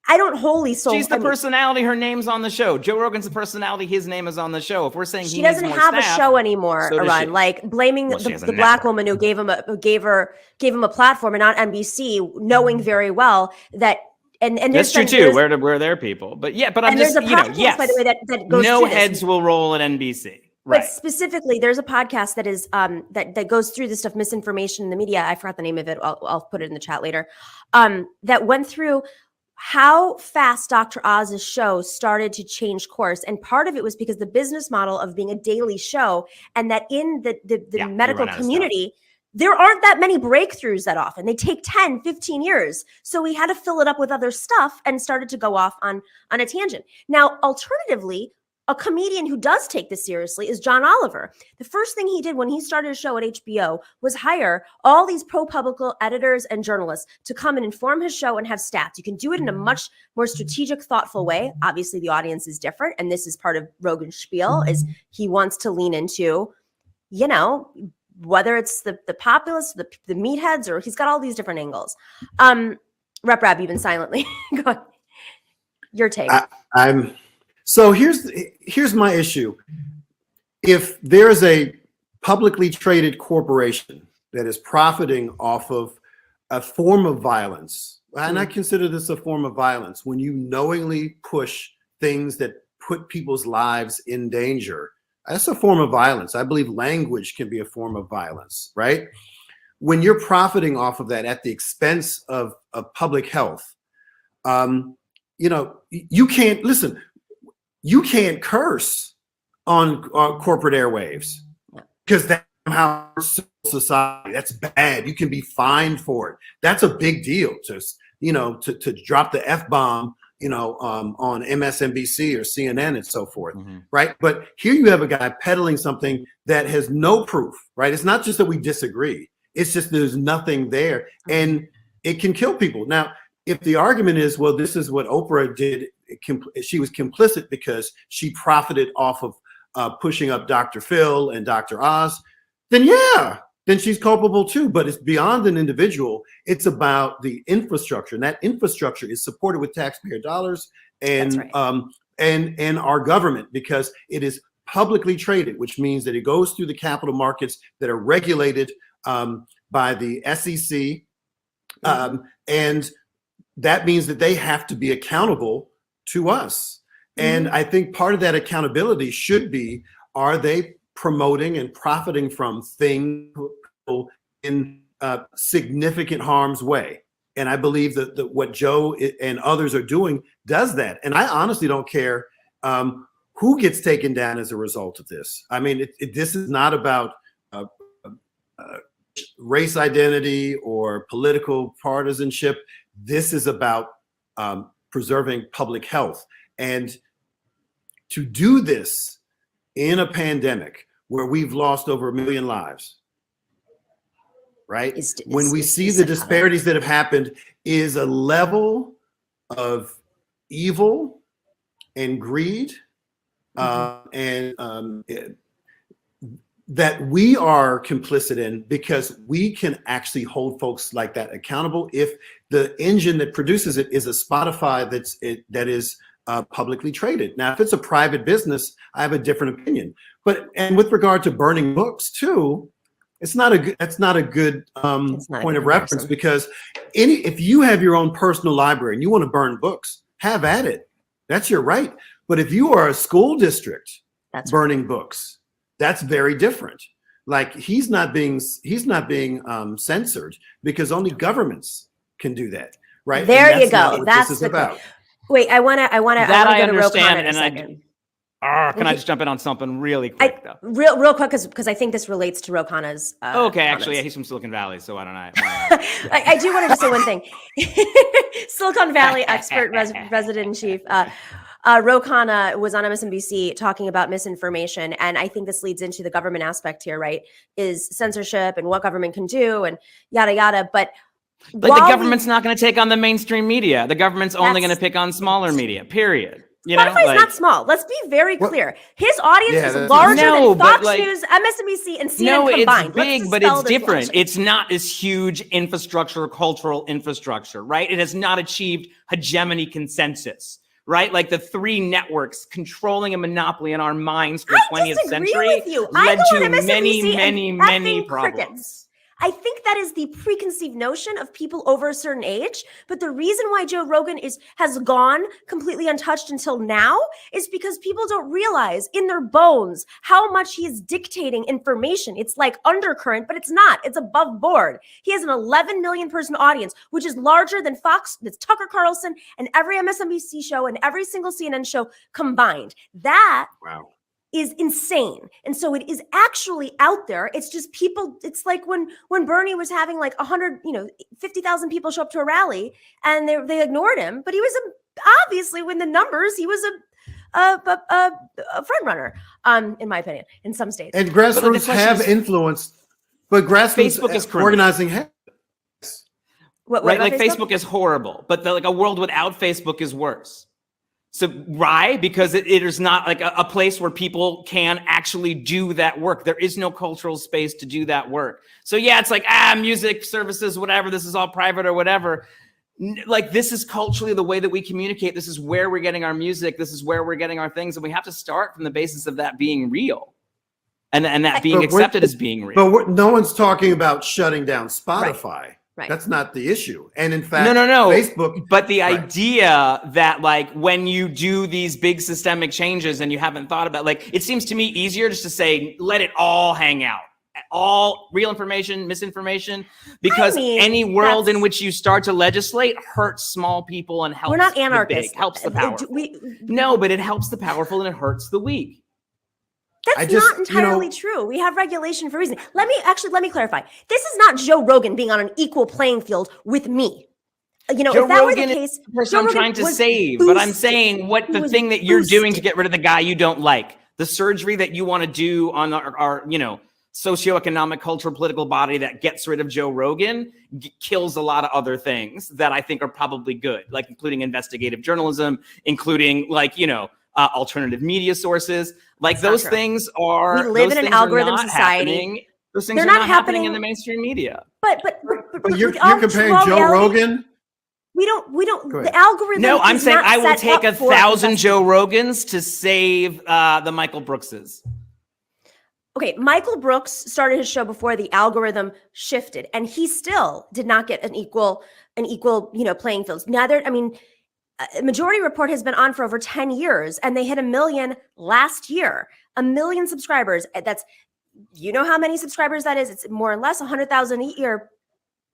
I don't wholly soul. She's the personality. Her name's on the show. Joe Rogan's the personality. His name is on the show. If we're saying she doesn't have a show anymore, Arun, like blaming the black woman who gave him a platform and not NBC, knowing very well that. And that's true too. Where are their people? But yeah, but I'm just, you know, yes. By the way, that goes no heads will roll at NBC. Right. But specifically, there's a podcast that is that goes through this stuff, misinformation in the media. I forgot the name of it. I'll put it in the chat later. That went through how fast Dr. Oz's show started to change course. And part of it was because the business model of being a daily show, and that in the medical community, there aren't that many breakthroughs that often. They take 10, 15 years. So we had to fill it up with other stuff and started to go off on a tangent. Now, alternatively, a comedian who does take this seriously is John Oliver. The first thing he did when he started a show at HBO was hire all these ProPublica editors and journalists to come and inform his show and have stats. You can do it in a much more strategic, thoughtful way. Obviously, the audience is different. And this is part of Rogan's spiel, is he wants to lean into, you know, whether it's the populace, the meatheads, or he's got all these different angles. Rabb, you've been silently. Go on. Your take. So here's my issue. If there's a publicly traded corporation that is profiting off of a form of violence, and I consider this a form of violence, when you knowingly push things that put people's lives in danger, that's a form of violence. I believe language can be a form of violence, right? When you're profiting off of that at the expense of public health, you know, you can't listen. You can't curse on corporate airwaves because that's how society. That's bad. You can be fined for it. That's a big deal to drop the F-bomb, on MSNBC or CNN and so forth, right? But here you have a guy peddling something that has no proof, right? It's not just that we disagree. It's just there's nothing there, and it can kill people. Now, if the argument is, well, this is what Oprah did, she was complicit because she profited off of pushing up Dr. Phil and Dr. Oz, then yeah, then she's culpable too. But it's beyond an individual. It's about the infrastructure, and that infrastructure is supported with taxpayer dollars and and our government, because it is publicly traded, which means that it goes through the capital markets that are regulated by the SEC, and that means that they have to be accountable to us. And I think part of that accountability should be, are they promoting and profiting from things in significant harm's way? And I believe that what Joe and others are doing does that. And I honestly don't care who gets taken down as a result of this. I mean, this is not about race identity or political partisanship. This is about preserving public health. And to do this in a pandemic where we've lost over 1 million lives, right? When we see the disparities that have happened, is a level of evil and greed that we are complicit in, because we can actually hold folks like that accountable if the engine that produces it is a Spotify that is publicly traded. Now, if it's a private business, I have a different opinion. And with regard to burning books too, that's not a good point of reference, because if you have your own personal library and you want to burn books, have at it. That's your right. But if you are a school district burning books, that's very different. Like he's not being censored, because only governments can do that, right? There you go. That's the about. Wait, I want to go to Rogan in a second. Can I just jump in on something really quick, though? Real quick, because I think this relates to Rokan's okay, comments. actually, yeah, he's from Silicon Valley, so why don't I? I do want to just say one thing. Silicon Valley expert resident-in-chief. Rokan was on MSNBC talking about misinformation, and I think this leads into the government aspect here, right? Is censorship and what government can do and yada, yada. But the government's not going to take on the mainstream media. The government's only going to pick on smaller media, period. Spotify's not small. Let's be very clear. His audience is larger than Fox News, MSNBC, and CNN combined. It's big, but it's different. It's not this huge infrastructure, cultural infrastructure, right? It has not achieved hegemony consensus, right? Like the three networks controlling a monopoly in our minds for the 20th century led to many problems. I think that is the preconceived notion of people over a certain age. But the reason why Joe Rogan has gone completely untouched until now is because people don't realize in their bones how much he is dictating information. It's like undercurrent, but it's not. It's above board. He has an 11 million person audience, which is larger than Fox, that's Tucker Carlson, and every MSNBC show and every single CNN show combined. That is insane. And so it is actually out there. It's just people, it's like when Bernie was having like 50,000 people show up to a rally and they ignored him, but he was obviously, when the numbers, he was a front runner, in my opinion, in some states. And grassroots have influenced, but grassroots Facebook is organizing. Right? Like Facebook is horrible, but a world without Facebook is worse. So why? Because it is not like a place where people can actually do that work. There is no cultural space to do that work. So yeah, it's like, music services, whatever, this is all private or whatever. Like, this is culturally the way that we communicate. This is where we're getting our music. This is where we're getting our things. And we have to start from the basis of that being real and that being accepted as being real. But no one's talking about shutting down Spotify. Right. That's not the issue. And in fact, no. Facebook. But the idea that, like, when you do these big systemic changes and you haven't thought about, like, it seems to me easier just to say, let it all hang out. All real information, misinformation, because any world in which you start to legislate hurts small people and helps. We're not anarchists. The big, helps the powerful. No, but it helps the powerful and it hurts the weak. That's not entirely true. We have regulation for a reason. Let me clarify. This is not Joe Rogan being on an equal playing field with me. You know, Joe if that Rogan were the is case, the person I'm trying to save, but I'm saying what the thing that you're doing to get rid of the guy you don't like, the surgery that you want to do on our socioeconomic, cultural, political body that gets rid of Joe Rogan kills a lot of other things that I think are probably good, like including investigative journalism, including alternative media sources. Like those things are. We live in an algorithm society. Those things are not happening in the mainstream media. But you're comparing Joe Rogan. We don't. The algorithm. No, I'm saying I will take 1,000 Joe Rogans to save the Michael Brookses. Okay, Michael Brooks started his show before the algorithm shifted, and he still did not get an equal, playing field. Majority Report has been on for over 10 years, and they hit 1 million last year. 1 million subscribers. That's, you know how many subscribers that is? It's more or less 100,000 a year.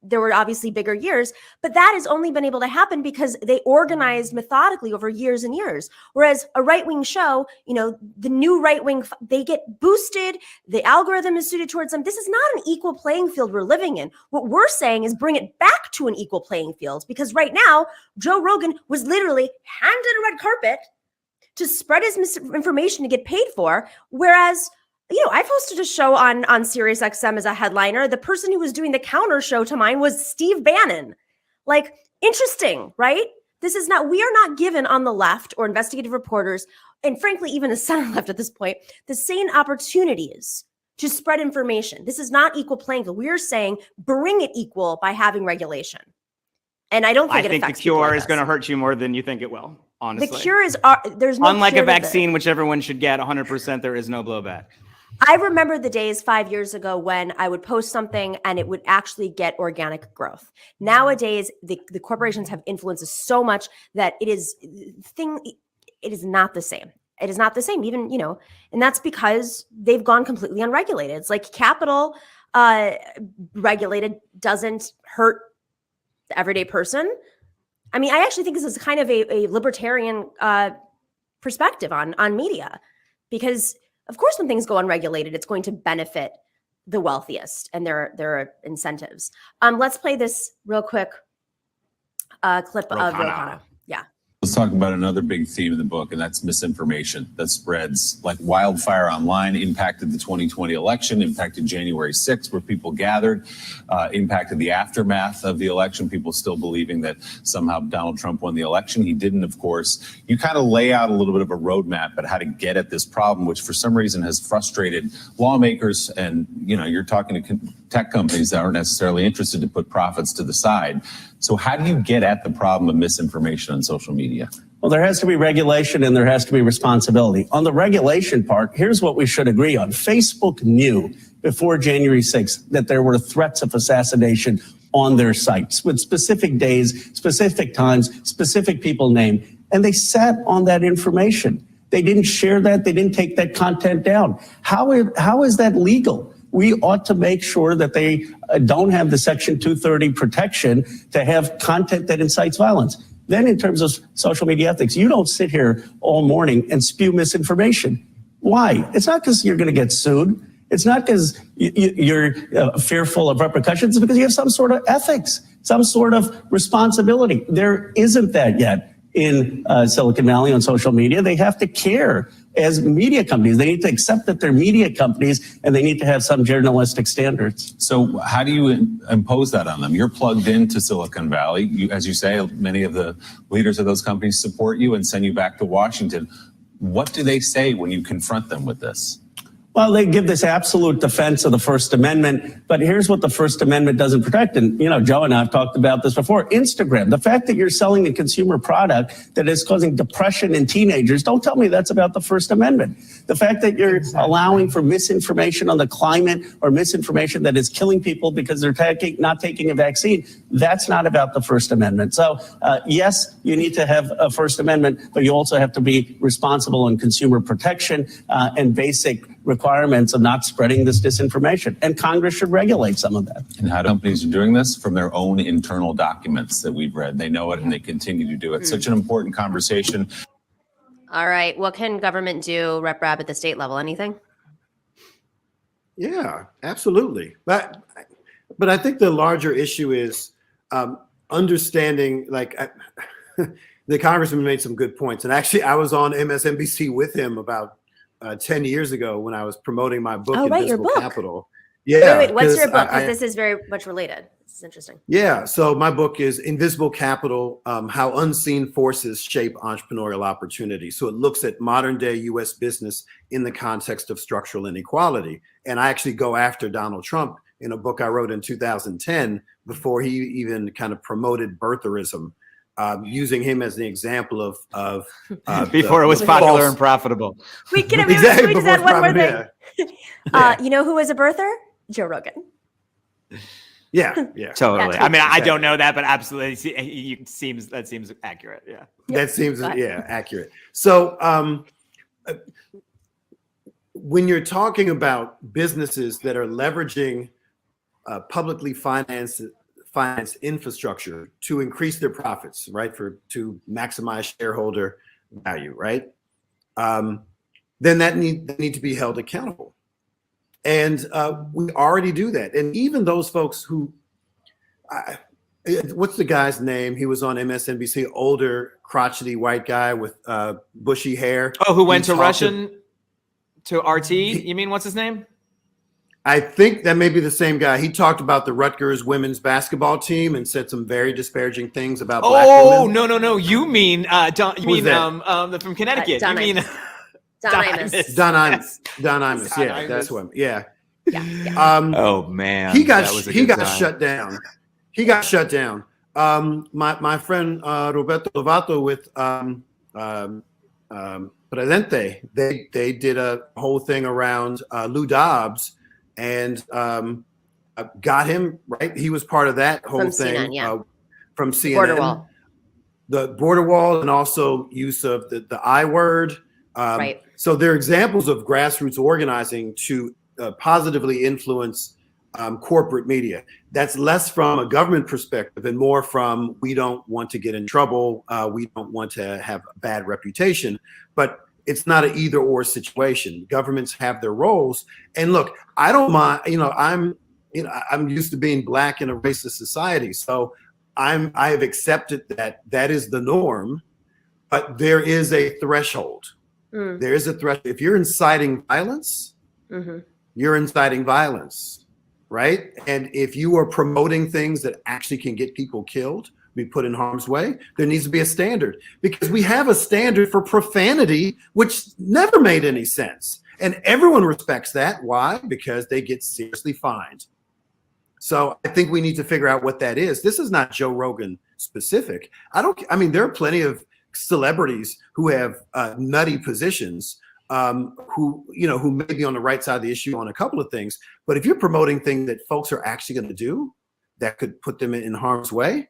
There were obviously bigger years, but that has only been able to happen because they organized methodically over years and years. Whereas a right-wing show, the new right-wing, they get boosted. The algorithm is suited towards them. This is not an equal playing field we're living in. What we're saying is bring it back to an equal playing field, because right now, Joe Rogan was literally handed a red carpet to spread his misinformation to get paid for, whereas I've hosted a show on SiriusXM as a headliner. The person who was doing the counter show to mine was Steve Bannon. Like, interesting, right? We are not given on the left or investigative reporters, and frankly, even the center left at this point, the same opportunities to spread information. This is not equal playing field. We are saying bring it equal by having regulation. And I don't think it affects the cure is going to hurt you more than you think it will, honestly. The cure is, there's no unlike cure a vaccine, which everyone should get 100%, there is no blowback. I remember the days 5 years ago when I would post something and it would actually get organic growth. Nowadays, the corporations have influenced us so much that it is not the same. It is not the same, even, and that's because they've gone completely unregulated. It's like capital regulated doesn't hurt the everyday person. I mean, I actually think this is kind of a libertarian perspective on media, because of course, when things go unregulated, it's going to benefit the wealthiest and their incentives. Let's play this real quick clip of Rogan. Yeah. Let's talk about another big theme in the book, and that's misinformation that spreads like wildfire online, impacted the 2020 election, impacted January 6th, where people gathered, impacted the aftermath of the election, people still believing that somehow Donald Trump won the election. He didn't, of course. You kind of lay out a little bit of a roadmap at how to get at this problem, which for some reason has frustrated lawmakers. And, you're talking to tech companies that aren't necessarily interested to put profits to the side. So how do you get at the problem of misinformation on social media? Well, there has to be regulation and there has to be responsibility. On the regulation part, here's what we should agree on. Facebook knew before January 6th that there were threats of assassination on their sites with specific days, specific times, specific people named, and they sat on that information. They didn't share that. They didn't take that content down. How is that legal? We ought to make sure that they don't have the Section 230 protection to have content that incites violence. Then in terms of social media ethics, you don't sit here all morning and spew misinformation. Why? It's not because you're going to get sued. It's not because you're fearful of repercussions. It's because you have some sort of ethics, some sort of responsibility. There isn't that yet. in Silicon Valley on social media. They have to care as media companies. They need to accept that they're media companies and they need to have some journalistic standards. So how do you impose that on them? You're plugged into Silicon Valley. You, as you say, many of the leaders of those companies support you and send you back to Washington. What do they say when you confront them with this? Well, they give this absolute defense of the First Amendment, but here's what the First Amendment doesn't protect. And, Joe and I have talked about this before. Instagram, the fact that you're selling a consumer product that is causing depression in teenagers, don't tell me that's about the First Amendment. The fact that you're allowing for misinformation on the climate or misinformation that is killing people because they're not taking a vaccine, that's not about the First Amendment. So, yes, you need to have a First Amendment, but you also have to be responsible in consumer protection and basic requirements of not spreading this disinformation. And Congress should regulate some of that. And how companies are doing this? From their own internal documents that we've read. They know it and they continue to do it. Such an important conversation. All right. What can government do, Rep. Rabb, at the state level? Anything? Yeah, absolutely. But I think the larger issue is understanding, the congressman made some good points. And actually, I was on MSNBC with him about 10 years ago when I was promoting my book, Invisible Capital. Yeah. Wait, what's your book? Because this is very much related. This is interesting. Yeah. So my book is Invisible Capital, How Unseen Forces Shape Entrepreneurial Opportunity. So it looks at modern day U.S. business in the context of structural inequality. And I actually go after Donald Trump in a book I wrote in 2010 before he even kind of promoted birtherism. Using him as an example of before it was popular and profitable. We can we just add one more thing. You know who was a birther? Joe Rogan. Yeah, totally. I mean, I don't know that, but absolutely, that seems accurate. Yeah, that seems accurate. So, when you're talking about businesses that are leveraging publicly financed infrastructure to increase their profits, right? To maximize shareholder value, right? Then that need to be held accountable. And we already do that. And even those folks who, what's the guy's name? He was on MSNBC, older, crotchety white guy with bushy hair. Oh, who went to RT? You mean, what's his name? I think that may be the same guy. He talked about the Rutgers women's basketball team and said some very disparaging things about black women. Oh, no. You mean from Connecticut. Don you mean Don Imus. Don Imus. Yeah, that's who I'm. Yeah. Oh man. He got shut down. He got shut down. My friend Roberto Lovato with Presidente, they did a whole thing around Lou Dobbs. And got him, right? He was part of that whole thing. From CNN. Border wall. The border wall and also use of the I word. Right. So they're examples of grassroots organizing to positively influence corporate media. That's less from a government perspective and more from we don't want to get in trouble. We don't want to have a bad reputation. But it's not an either or situation. Governments have their roles. And look, I don't mind, I'm used to being black in a racist society. So I have accepted that is the norm, but there is a threshold. There is a threshold. If you're inciting violence, you're inciting violence, right? And if you are promoting things that actually can get people killed, be put in harm's way, there needs to be a standard, because we have a standard for profanity, which never made any sense. And everyone respects that. Why? Because they get seriously fined. So I think we need to figure out what that is. This is not Joe Rogan specific. There are plenty of celebrities who have nutty positions who may be on the right side of the issue on a couple of things. But if you're promoting things that folks are actually going to do that could put them in harm's way,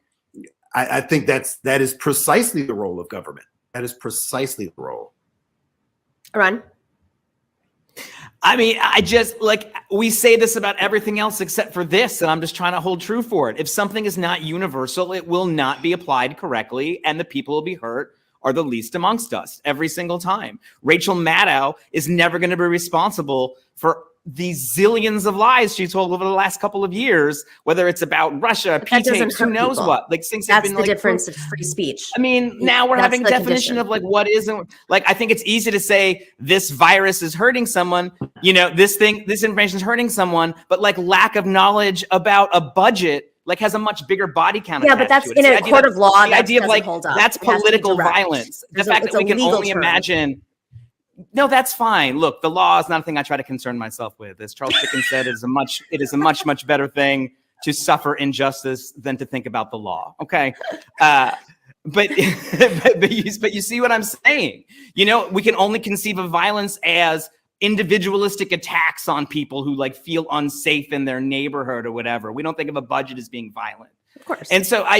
I think that is precisely the role of government. That is precisely the role. Arun? I mean, we say this about everything else except for this, and I'm just trying to hold true for it. If something is not universal, it will not be applied correctly, and the people who will be hurt are the least amongst us every single time. Rachel Maddow is never going to be responsible for these zillions of lies she told over the last couple of years, whether it's about Russia, P-tapes, who knows what. Like things have been That's the like difference of free speech. I mean, now we're That's having the definition condition. of like what isn't. Like, I think it's easy to say this virus is hurting someone, you know, this information is hurting someone, but like lack of knowledge about a budget like has a much bigger body count. Yeah, but that's attached to it. in It's a the court idea of law. The idea of like hold up. that's It has to be political direct. violence. The fact It's that we a can legal only term. imagine. No, that's fine. Look, the law is not a thing I try to concern myself with. As Charles Dickens said, it is a much better thing to suffer injustice than to think about the law. Okay. But you see what I'm saying? You know, we can only conceive of violence as individualistic attacks on people who like feel unsafe in their neighborhood or whatever. We don't think of a budget as being violent. Of course. And so I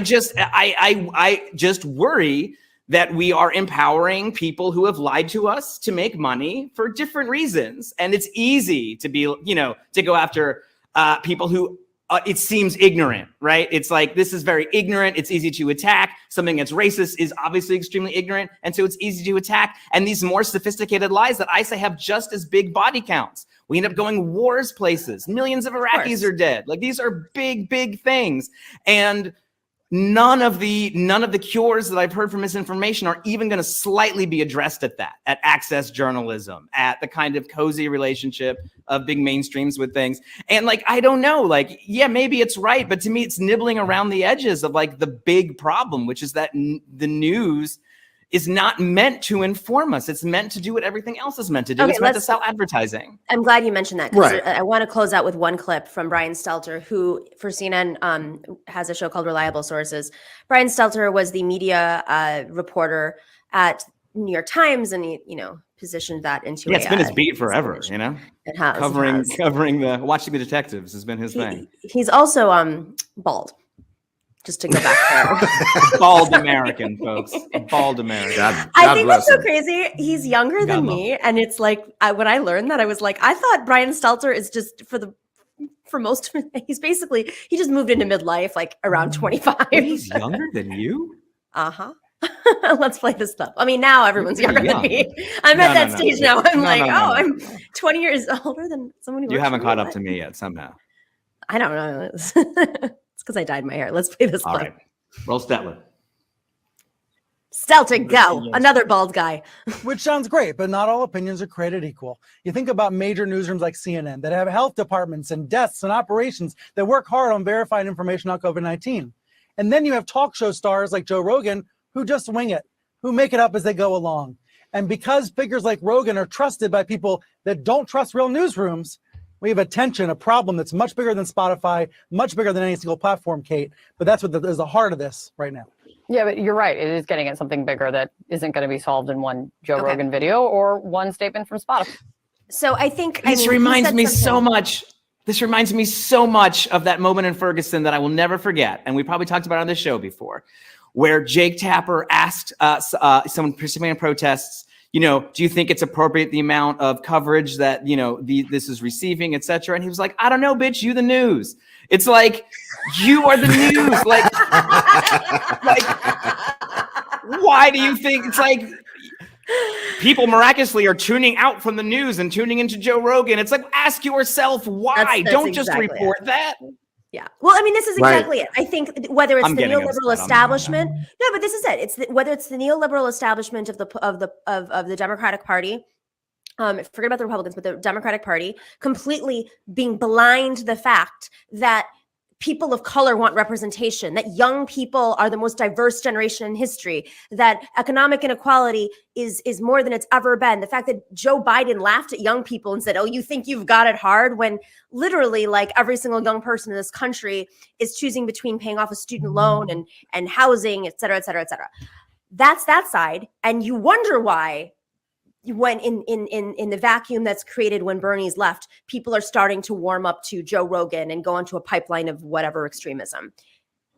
just worry that we are empowering people who have lied to us to make money for different reasons. And it's easy to be, you know, to go after people who it seems ignorant, right? It's like, this is very ignorant. It's easy to attack. Something that's racist is obviously extremely ignorant. And so it's easy to attack. And these more sophisticated lies that I say have just as big body counts. We end up going wars places. Millions of Iraqis are dead. Like, these are big things. And none of the cures that I've heard for misinformation are even going to slightly be addressed at access journalism, at the kind of cozy relationship of big mainstreams with things. And like, I don't know, like, yeah, maybe it's right, but to me, it's nibbling around the edges of like the big problem, which is that the news is not meant to inform us. It's meant to do what everything else is meant to do. Okay, it's meant to sell advertising. I'm glad you mentioned that, because Right. I want to close out with one clip from Brian Stelter, who for CNN has a show called Reliable Sources. Brian Stelter was the media reporter at New York Times, and he, you know, positioned that into Yeah, it's been his beat forever, you know? It has. Covering the watching the detectives has been his thing. He's also bald. Just to go back there. Bald American, folks. A bald American. I think that's so crazy. He's younger than me. And it's like, when I learned that, I was like, I thought Brian Stelter is just for most of it, he just moved into midlife, like around 25. He's younger than you? Uh-huh. Let's play this stuff. I mean, now everyone's younger than me. I'm at that stage now. I'm I'm 20 years older than someone who You haven't caught up to me yet, somehow. I don't know. It's because I dyed my hair. Let's play this clip. All right. Roll Stetler. Stelter, go. Another bald guy. Which sounds great, but not all opinions are created equal. You think about major newsrooms like CNN that have health departments and desks and operations that work hard on verifying information on COVID-19. And then you have talk show stars like Joe Rogan who just wing it, who make it up as they go along. And because figures like Rogan are trusted by people that don't trust real newsrooms, we have a problem that's much bigger than Spotify, much bigger than any single platform, Kate. But that's what is the heart of this right now. Yeah, but you're right. It is getting at something bigger that isn't going to be solved in one Joe Rogan video or one statement from Spotify. So I think This reminds me so much of that moment in Ferguson that I will never forget. And we probably talked about it on this show before, where Jake Tapper asked someone participating in protests, you know, do you think it's appropriate, the amount of coverage that, you know, this is receiving, et cetera? And he was like, I don't know, bitch, you the news. It's like, you are the news. Like, why do you think it's like people miraculously are tuning out from the news and tuning into Joe Rogan? It's like, ask yourself why. That's don't exactly just report that. Yeah. Well, I mean, this is exactly it. I think whether it's the neoliberal establishment, but this is it. It's whether it's the neoliberal establishment of the Democratic Party. Forget about the Republicans, but the Democratic Party completely being blind to the fact that people of color want representation, that young people are the most diverse generation in history, that economic inequality is more than it's ever been. The fact that Joe Biden laughed at young people and said, oh, you think you've got it hard, when literally like every single young person in this country is choosing between paying off a student loan and housing, et cetera, et cetera, et cetera. That's that side. And you wonder why when in the vacuum that's created when Bernie's left, people are starting to warm up to Joe Rogan and go into a pipeline of whatever extremism.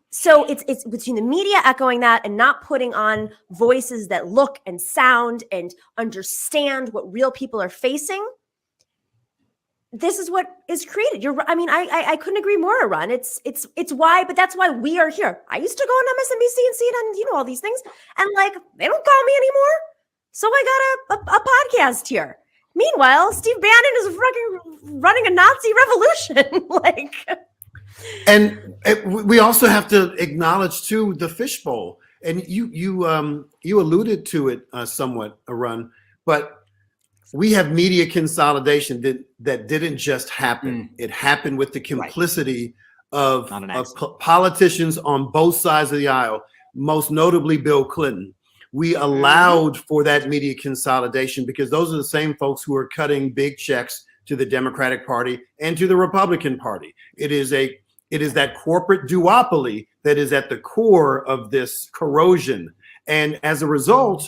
So it's between the media echoing that and not putting on voices that look and sound and understand what real people are facing. This is what is created. I couldn't agree more, Arun. It's why, but that's why we are here. I used to go on MSNBC and CNN, you know, all these things, and like they don't call me anymore. So I got a podcast here. Meanwhile, Steve Bannon is running a Nazi revolution. Like, and we also have to acknowledge too the fishbowl. And you alluded to it somewhat, Arun, but we have media consolidation that didn't just happen. It happened with the complicity of politicians on both sides of the aisle, most notably Bill Clinton. We allowed for that media consolidation because those are the same folks who are cutting big checks to the Democratic Party and to the Republican Party. It is that corporate duopoly that is at the core of this corrosion. And as a result,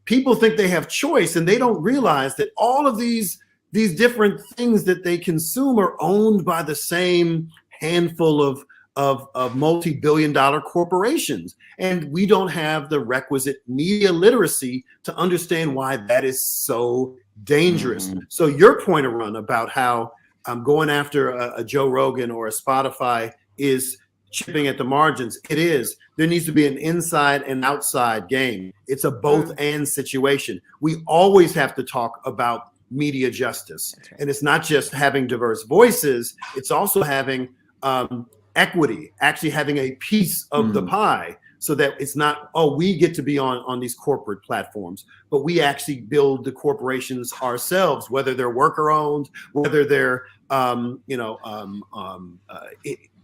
people think they have choice, and they don't realize that all of these different things that they consume are owned by the same handful of multi-billion-dollar corporations. And we don't have the requisite media literacy to understand why that is so dangerous. So your point, Arun, about how going after a Joe Rogan or a Spotify is chipping at the margins. It is. There needs to be an inside and outside game. It's a both and situation. We always have to talk about media justice. And it's not just having diverse voices, it's also having equity, actually having a piece of the pie, so that it's not, oh, we get to be on these corporate platforms, but we actually build the corporations ourselves, whether they're worker owned, whether they're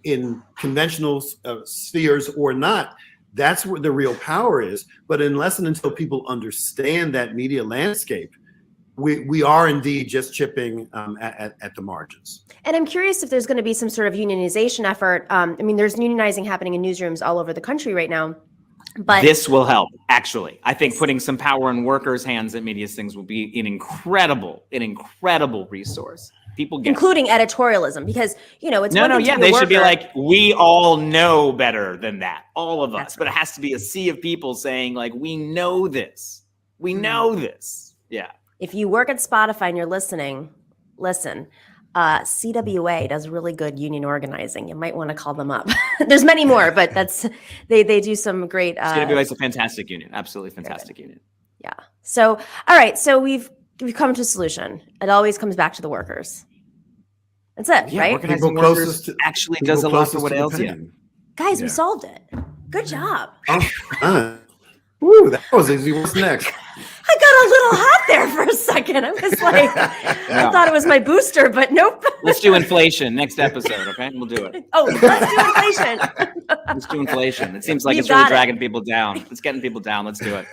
in conventional spheres or not. That's where the real power is. But unless and until people understand that media landscape, we are indeed just chipping at the margins. And I'm curious if there's going to be some sort of unionization effort. I mean, there's unionizing happening in newsrooms all over the country right now. But this will help, actually. I think putting some power in workers' hands at media things will be an incredible resource. People get including editorialism, because it's they should be like, we all know better than that, all of us. But it has to be a sea of people saying, like, we know this. We know this. Yeah. If you work at Spotify and you're listening, listen. CWA does really good union organizing. You might want to call them up. There's many more, but they do some great. CWA is a fantastic union, absolutely fantastic union. Yeah. So all right. So we've come to a solution. It always comes back to the workers. That's it, right? Organizing workers actually does a lot for what ails you. Guys, we solved it. Good job. Ooh, that was easy. What's next? I got a little hot there for a second. I was like, I thought it was my booster, but nope. Let's do inflation next episode, okay? We'll do it. Oh, let's do inflation. Let's do inflation. It seems like it's really dragging people down. It's getting people down. Let's do it.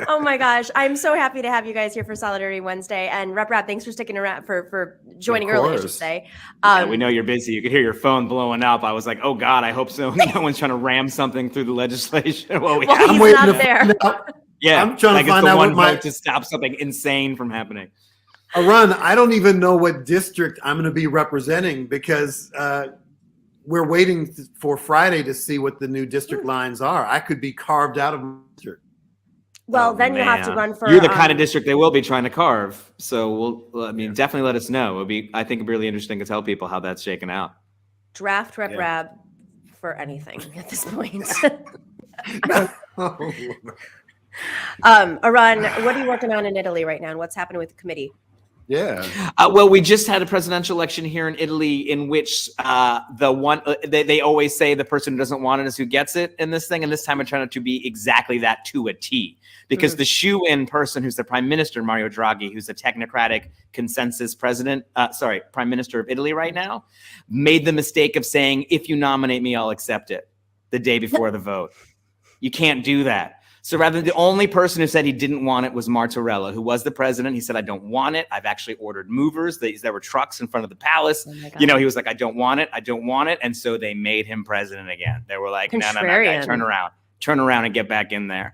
Oh my gosh. I'm so happy to have you guys here for Solidarity Wednesday. And Rabb, thanks for sticking around, for joining early, I should say. Yeah, we know you're busy. You could hear your phone blowing up. I was like, oh God, I hope so. No one's trying to ram something through the legislation. Well, he's not there. Yeah, I'm trying to find out what my to stop something insane from happening. Arun, I don't even know what district I'm going to be representing, because we're waiting for Friday to see what the new district lines are. I could be carved out of my district. Well, then you have to run for. You're the kind of district they will be trying to carve. So definitely let us know. I think it'd be really interesting to tell people how that's shaken out. Draft Rabb for anything at this point. Arun, what are you working on in Italy right now, and what's happening with the committee? Yeah. Well, we just had a presidential election here in Italy, in which they always say the person who doesn't want it is who gets it in this thing, and this time it turned out to be exactly that to a T, because the shoe-in person, who's the Prime Minister, Mario Draghi, who's a technocratic consensus Prime Minister of Italy right now, made the mistake of saying, if you nominate me, I'll accept it the day before the vote. You can't do that. So rather, the only person who said he didn't want it was Martorella, who was the president. He said, I don't want it. I've actually ordered movers. There were trucks in front of the palace. He was like, I don't want it. I don't want it. And so they made him president again. They were like, no, guy, turn around and get back in there.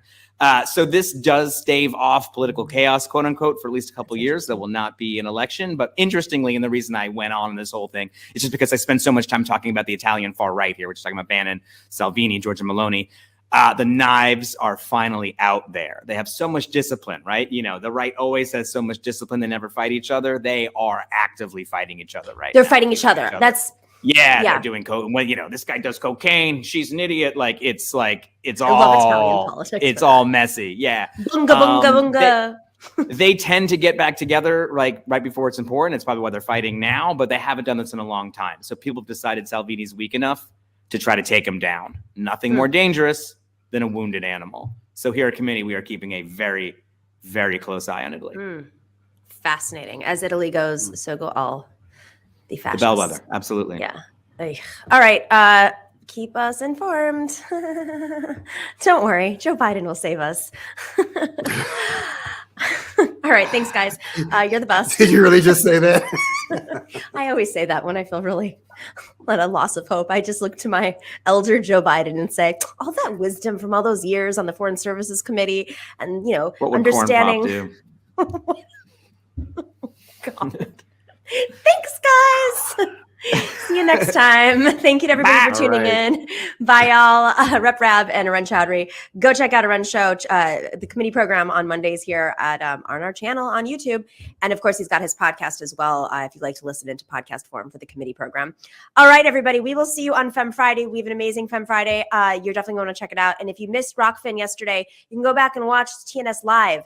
So this does stave off political chaos, quote unquote, for at least a couple of years. There will not be an election. But interestingly, and the reason I went on in this whole thing is just because I spend so much time talking about the Italian far right here, which is talking about Bannon, Salvini, Giorgia Meloni. The knives are finally out there. They have so much discipline, right? The right always has so much discipline. They never fight each other. They are actively fighting each other, right? They're fighting each other. That's they're doing coke. When this guy does cocaine, she's an idiot. It's all Italian politics. It's all messy. Yeah. Bunga bunga bunga. They tend to get back together like right before it's important. It's probably why they're fighting now, but they haven't done this in a long time. So people have decided Salvini's weak enough to try to take him down. Nothing more dangerous than a wounded animal. So here at Committee, we are keeping a very, very close eye on Italy. Fascinating. As Italy goes, so go all the fascists. The bellwether, absolutely. Yeah. Ugh. All right. Keep us informed. Don't worry. Joe Biden will save us. All right. Thanks, guys. You're the best. Did you really just say that? I always say that when I feel really at a loss of hope. I just look to my elder Joe Biden and say, all that wisdom from all those years on the Foreign Services Committee and, you know, What would understanding. Corn Pop do? God. Thanks, guys. See you next time. Thank you to everybody for tuning in. Bye, y'all. Rep Rabb and Arun Chaudhary. Go check out Arun's show, the committee program on Mondays here at on our channel on YouTube. And of course, he's got his podcast as well if you'd like to listen into podcast form for the committee program. All right, everybody. We will see you on Fem Friday. We have an amazing Fem Friday. You're definitely going to check it out. And if you missed Rockfin yesterday, you can go back and watch TNS Live.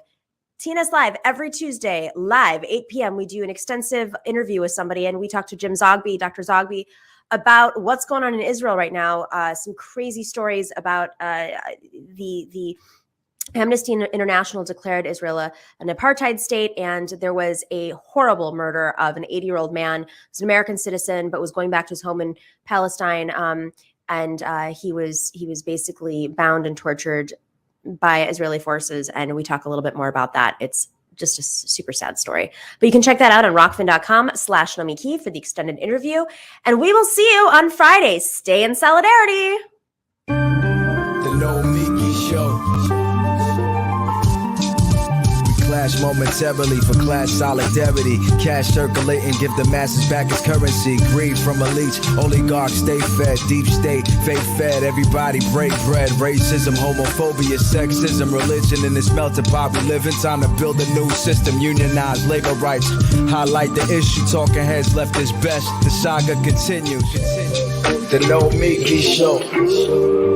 TNS Live every Tuesday, live, 8 p.m. We do an extensive interview with somebody, and we talk to Jim Zogby, Dr. Zogby, about what's going on in Israel right now. Some crazy stories about the Amnesty International declared Israel an apartheid state, and there was a horrible murder of an 80-year-old man who's an American citizen, but was going back to his home in Palestine, and he was basically bound and tortured by Israeli forces, and we talk a little bit more about that. It's just a super sad story. But you can check that out on rockfin.com/Nomiki for the extended interview. And we will see you on Friday. Stay in solidarity. The Nomiki Show. Clash momentarily for class solidarity. Cash circulating, give the masses back its currency. Greed from elites, oligarchs stay fed. Deep state, fake fed, everybody break bread. Racism, homophobia, sexism, religion in this melting pot we live in. Time to build a new system, unionize labor rights. Highlight the issue, talking heads left is best. The saga continues. The Nomiki Show.